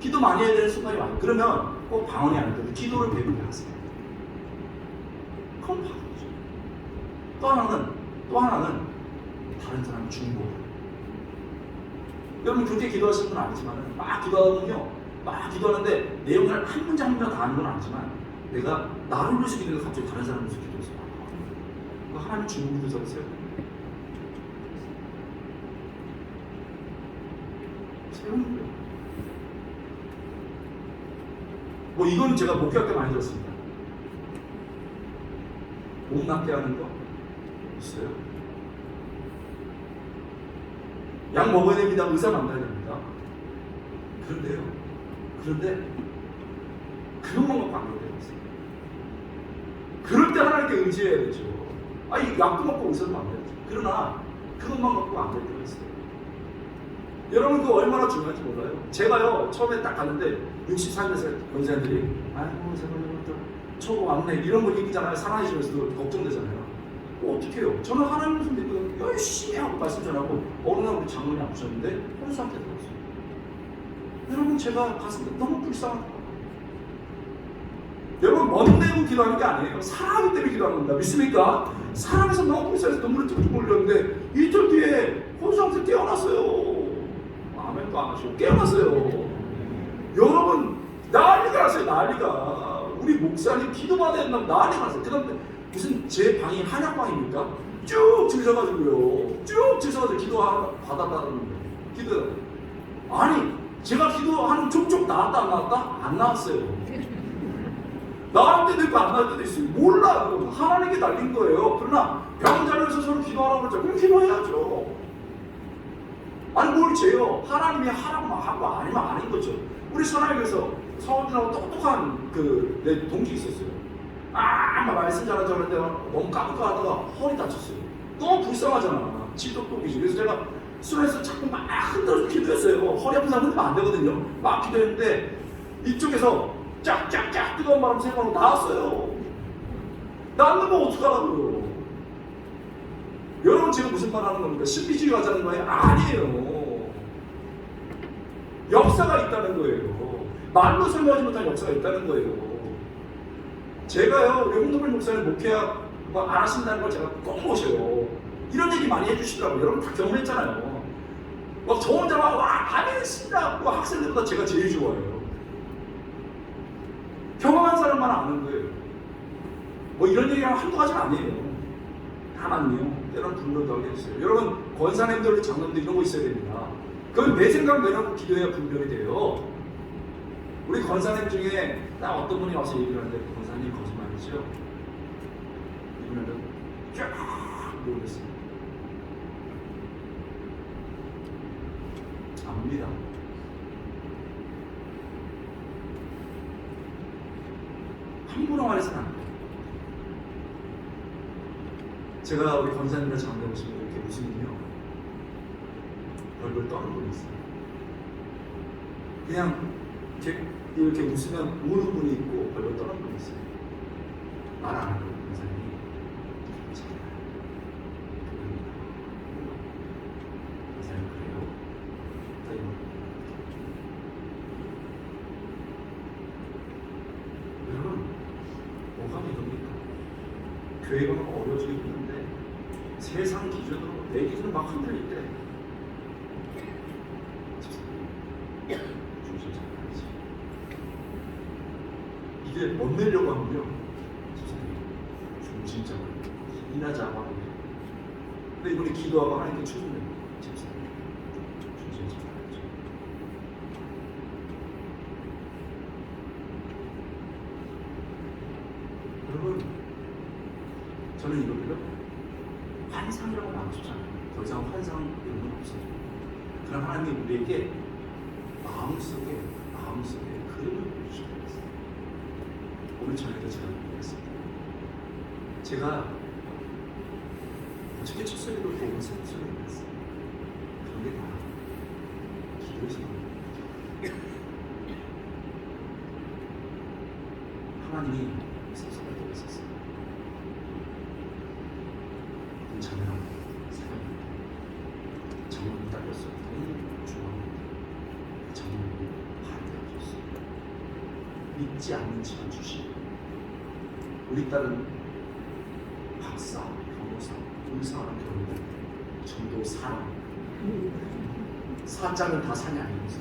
기도 많이 해야 되는 순간이 와요. 그러면 꼭 방언이 아니더라도 기도를 배우게 하세요. 그럼 바꾸죠. 또 하나는 다른 사람 중보. 여러분 그렇게 기도하시는 건 아니지만 막 기도하면요, 막 기도하는데 내용을 한 문장 한 문장 다 아는 건 아니지만 내가 나를 위해서 기도해서 갑자기 다른 사람을 위해서 기도해서 그 하나님 중보 기도를 세요. 세우는 거예요. 뭐 이건 제가 목회할 때 많이 들었습니다. 목 낫게 하는 거 있어요? 약 먹어야 됩니다. 의사 만나야 됩니다. 그런데 그것만 갖고 안 돼요. 그럴 때 하나님께 의지해야 되죠. 아니 약도 먹고 의사도 만나야죠. 그러나 그것만 갖고 안 될 때가 있어요. 여러분 그거 얼마나 중요한지 몰라요? 제가요 처음에 딱 갔는데 64년생 권사님들이 아이고 제가 초보 안내 이런 거 얘기잖아요. 사랑해주면서도 걱정되잖아요. 어떻게 해요? 저는 하나님을 믿고 열심히 하고 말씀 전하고 어느 날 우리 장로님 아프셨는데 혼수한테 들었어요. 여러분 제가 가슴이 너무 불쌍하다. 여러분 멋 내고 기도하는 게 아니에요. 사랑하기 때문에 기도하는 겁니다. 믿습니까? 사랑해서 너무 불쌍해서 눈물을 뚝뚝 흘렸는데 이틀 뒤에 혼수한테 깨어났어요. 아멘도 안 하시고 깨어났어요. 여러분 난리가 났어요. 난리가. 우리 목사님 기도받아야 된다고 난리가 났어요. 그 다음에 무슨 제 방이 한약방입니까? 쭉 들서가지고요. 쭉 들서가지고 기도 받았다는 거예요. 기도. 아니 제가 기도하는 족족 나왔다 안 나왔다? 안 나왔어요. 나올 때도 있고 안 나올 때도 있어요. 몰라요. 하나님께 달린 거예요. 그러나 병자리에서 서로 기도하라고 그러죠. 그럼 기도해야죠. 아니 뭘 죄요? 하나님이 하라고 하고 아니면 아닌 거죠. 우리 선하교에서 서울이라고 똑똑한 내 동기 있었어요. 막 말씀 잘하자는데 너무 까불까하다가 허리 다쳤어요. 너무 불쌍하잖아. 지도독이지. 그래서 제가 술에서 자꾸 막 흔들어서 기도했어요. 허리 아픈 사람 흔들면 안 되거든요. 막 기도했는데 이쪽에서 쫙쫙쫙 뜨거운 바람 세번으로 나왔어요. 나는 뭐 어떡하라고요. 여러분 지금 무슨 말 하는 겁니까? 신비주의 하자는 거예요? 아니에요. 역사가 있다는 거예요. 말로 설명하지 못한 역사가 있다는 거예요. 제가요, 우리 홍동필 목사님 목회학 안 하신다는 걸 제가 꼭 모셔요. 이런 얘기 많이 해주시더라고요. 여러분 다 경험했잖아요. 막 저 혼자 막 아멘 했습니다. 학생들보다 제가 제일 좋아요. 경험한 사람만 아는 거예요. 뭐 이런 얘기랑 한두 가지가 아니에요. 다만요. 때로는 분별도 하게 해주세요. 여러분 권사님들, 장로님들 이런 거 있어야 됩니다. 그건 내 생각 내놓고 기도해야 분별이 돼요. 우리 권사님 중에 딱 어떤 분이 와서 얘기를 하는데 권사님 거짓말이죠? 이분은 쫙 모르겠어요. 압니다. 함부로 말해서는 안 돼요. 제가 우리 권사님들 장대 보시면 이렇게 웃으면요 별걸 떠는 분이 있어요. 그냥 이렇게 웃으면 우는 분이 있고 별걸 떠는 분이 있어요. 말 안 하고 권사님이 권사님 그래요? 여러분 뭐가 믿습니까? 교회가 막 어려지고 있는데 세상 기준으로 내 기준으로 막 흔들릴 때 중심 잡아야지. 이게 못 내려고 하면요 중심 잡아야 힘이나 잡아야 돼. 근데 이분이 기도하고 하나님께 추진해요. 집사님 중심 잡아야죠. 여러분 저는 이거를요 환상이라고 말하고 싶지 않아요. 더 이상 환상 이런 건 없어요. 그럼 하나님이 우리에게 마음속에 그림을 보여주시고 있어요. 오늘 저녁에 제가 보겠습니다. 제가 어저께 첫 소리로 보고 새 소리를 했어요. 그런 게 다 기도에서 나옵니다. 하나님이 섭섭할 때가 있었어요. 자녀랑 사랑합니다. 장모님 딸렸어요. 너무 좋아합니다. 장모님이 반대하셨어요. 믿지 않는 집안 출신. 우리 딸은 박사, 변호사, 의사랑 결혼했는데 전도 사람. 사자는 다 산이 아니면서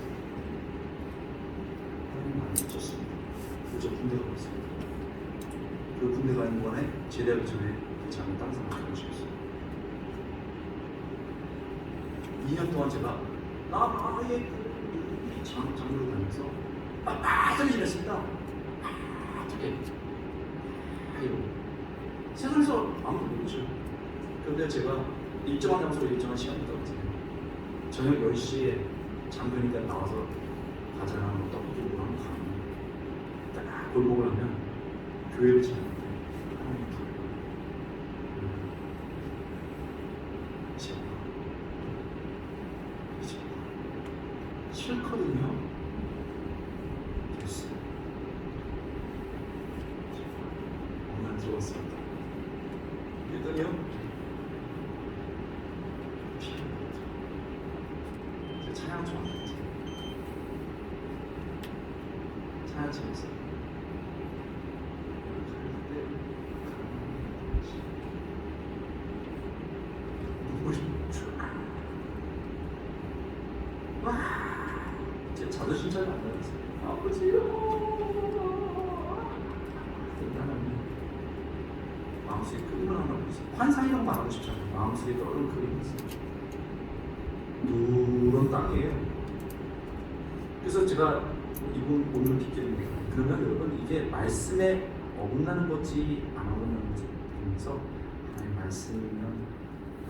하나님 많이 미쳤습니다. 그래서 군대 가고 있습니다. 그 군대 가는 동안에 제대하기 전에 저는 다른 사람 가르치셨어요. 2년 동안 제가 나의 장로로 다니면서 빡빡하게 지냈습니다. 빡빡하게. 세상에서 아무도 모르죠. 그런데 제가 일정한 장소로 일정한 시간이 있거든요. 저녁 10시에 장로니까 나와서 가자랑 뭐 떡볶이 먹으러 가면 딱 골목을 하면 교회를 지나는데 하나님 싫거든요. 됐어요. 오늘 들어왔습니다. 그랬더니요 제 찬양 좋아하는지 찬양 재밌어요. 제 자존심 잘 만들었어요. 아버지요. 하나님 마음속에 그림을 하나 보세요. 환상이라고 말하고 싶잖아요. 마음속에 떠오르는 그림이 있어요. 누런 땅이에요. 그래서 제가 이분 오늘 듣기는 그러면 여러분 이게 말씀에 어긋나는 거지 안 어긋나는 거지 보면서 하나님 말씀이면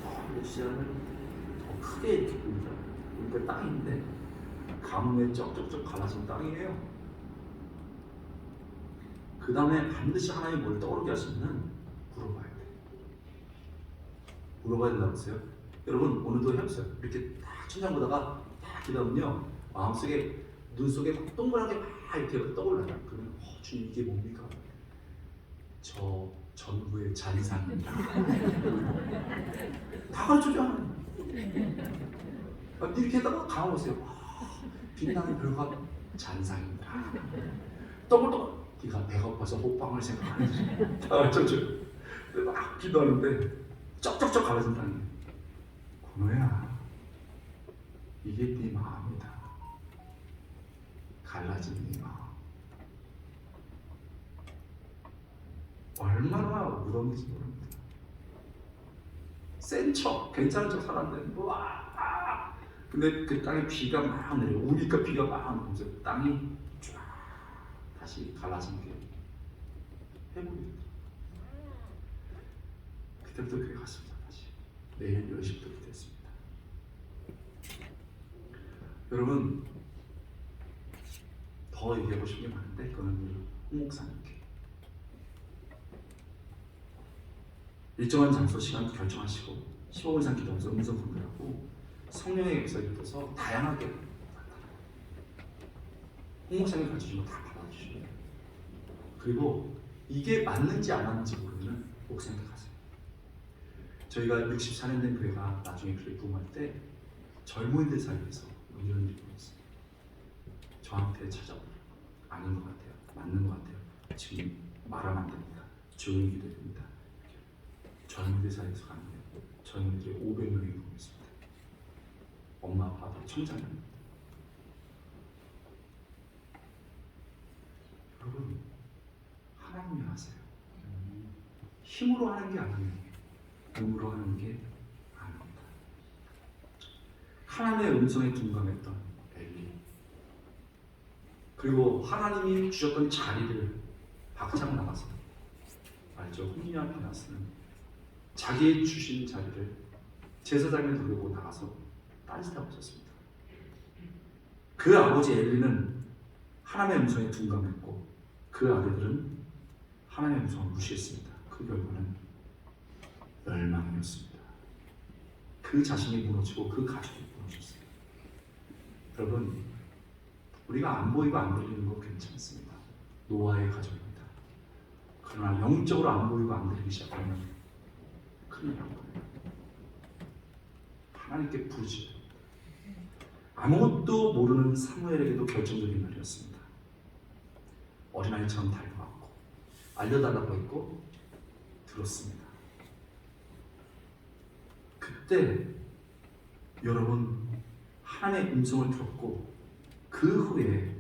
더 메시아는 더 크게 이렇게 보입니다. 그러니까 땅인데 가뭄에 쩍쩍쩍 갈라진 땅이에요. 그 다음에 반드시 하나님이 뭘 떠오르게 하시면 물어봐야 돼. 물어봐야 된다고 했어요. 여러분 오늘도 해보세요. 이렇게 딱 천장 보다가 딱 기다면요 마음속에 눈 속에 막 동그랗게 막 이렇게 떠올라요. 그러면 주님 이게 뭡니까? 저 전부의 잔상입니다. 다 가르쳐줘. 이렇게 했다가 가보세요. 빛나는 별과 잔상입니다. 떠글떠글 네가 배가 고파서 호빵을 생각하는지 다 가르쳐줘. 막 기도하는데 쩍쩍쩍 갈라진 땅이 권호야 이게 네 마음이다. 갈라진 네 마음 얼마나 무덤인지 모릅니다. 센 척 괜찮은 척 살았는데 와 근데 그 땅에 비가 막 내려 우니까 비가 막 내려서 땅이 쫙 다시 갈라진 게 회복입니다. 그때부터 그게 갔습니다. 다시 내일 10시부터 됐습니다. 여러분 더 얘기하고 싶은 게 많은데 그거는 우리 홍 목사님께 일정한 장소 시간 결정하시고 15분 이상 기도하면서 음성 분별하고 성령의 역사에 있어서 다양하게 나타나요. 홍 목사님이 가르쳐주면 다 받아주시고요. 그리고 이게 맞는지 안 맞는지 모르면 목사님께 가세요. 저희가 64년 된 교회가 나중에 교회 부흥할 때 젊은이들 사이에서 이런 일이 있어요. 저한테 찾아오고 아닌 것 같아요. 맞는 것 같아요. 지금 말하면 안 됩니다. 조용히 기도해야 됩니다. 젊은이들 사이에서 가는 거예요. 젊은이들이 500명이 보고 있습니다. 엄마 아빠도 청장입니다. 여러분 하나님이 하세요. 힘으로 하는 게 아니에요. 몸으로 하는 게 아닙니다. 하나님의 음성에 둔감했던 엘리 그리고 하나님이 주셨던 자리를 박차고 나가서 알죠? 홈리와 피나스는 자기 주신 자리를 제사장에 돌리고 나가서 딴짓하고 있었습니다. 그 아버지 엘리는 하나님의 음성에 둔감했고 그 아들들은 하나님의 음성을 무시했습니다. 그 결과는 멸망이었습니다. 그 자신이 무너지고 그 가족이 무너졌어요. 여러분 우리가 안 보이고 안 들리는 거 괜찮습니다. 노아의 가족입니다. 그러나 영적으로 안 보이고 안 들리기 시작하면 큰일 납니다. 하나님께 부르짖어야 됩니다. 아무것도 모르는 사무엘에게도 결정적인 날이었습니다. 어린아이처럼 달려왔고 알려달라고 했고 들었습니다. 그때 여러분 하나님의 음성을 들었고 그 후에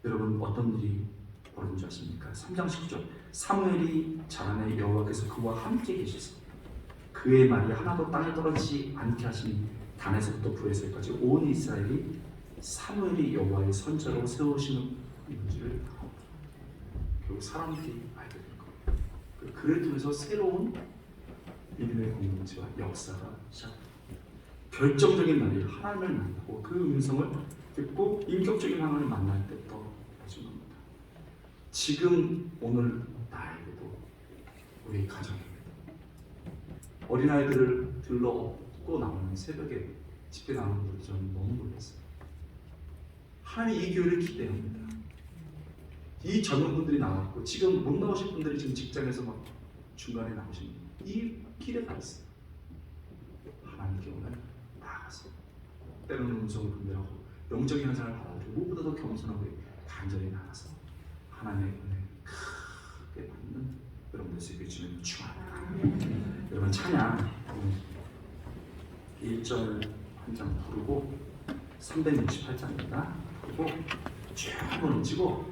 여러분 어떤 일이 벌어진 줄 아십니까? 3장 19절 사무엘이 자라매 여호와께서 그와 함께 계시서 그의 말이 하나도 땅에 떨어지지 않게 하시니 단에서부터 브에셀까지 온 이스라엘이 사무엘이 여호와의 선자로 세우시는 인지를 결국 사람들이 알게 된 거예요. 그를 통해서 새로운 믿음의 공동체와 역사가 시작됩니다. 결정적인 날이 하나님을 만나고 그 음성을 듣고 인격적인 하나님을 만날 때부터 벌어진 겁니다. 지금 오늘 나에게도 우리 가정입니다. 어린아이들을 들러 업고 나오는 새벽에 집회 나오는 분들 저는 너무 놀랐어요. 하나님 이 교회를 기대합니다. 이 젊은 분들이 나왔고 지금 못 나오신 분들이 지금 직장에서 막 중간에 나오신 이 길에 가 있어요. 하나님께 오늘 나아가서 때로는 음성을 분별하고 영적인 현상을 받아들이고 무엇보다도 겸손하고 간절히 나가서 하나님의 은혜 크게 받는 여러분들 세계 주님을 축원합니다. 여러분 찬양 1절 한 장 부르고 368장입니다. 그리고 쭉 한번 얹고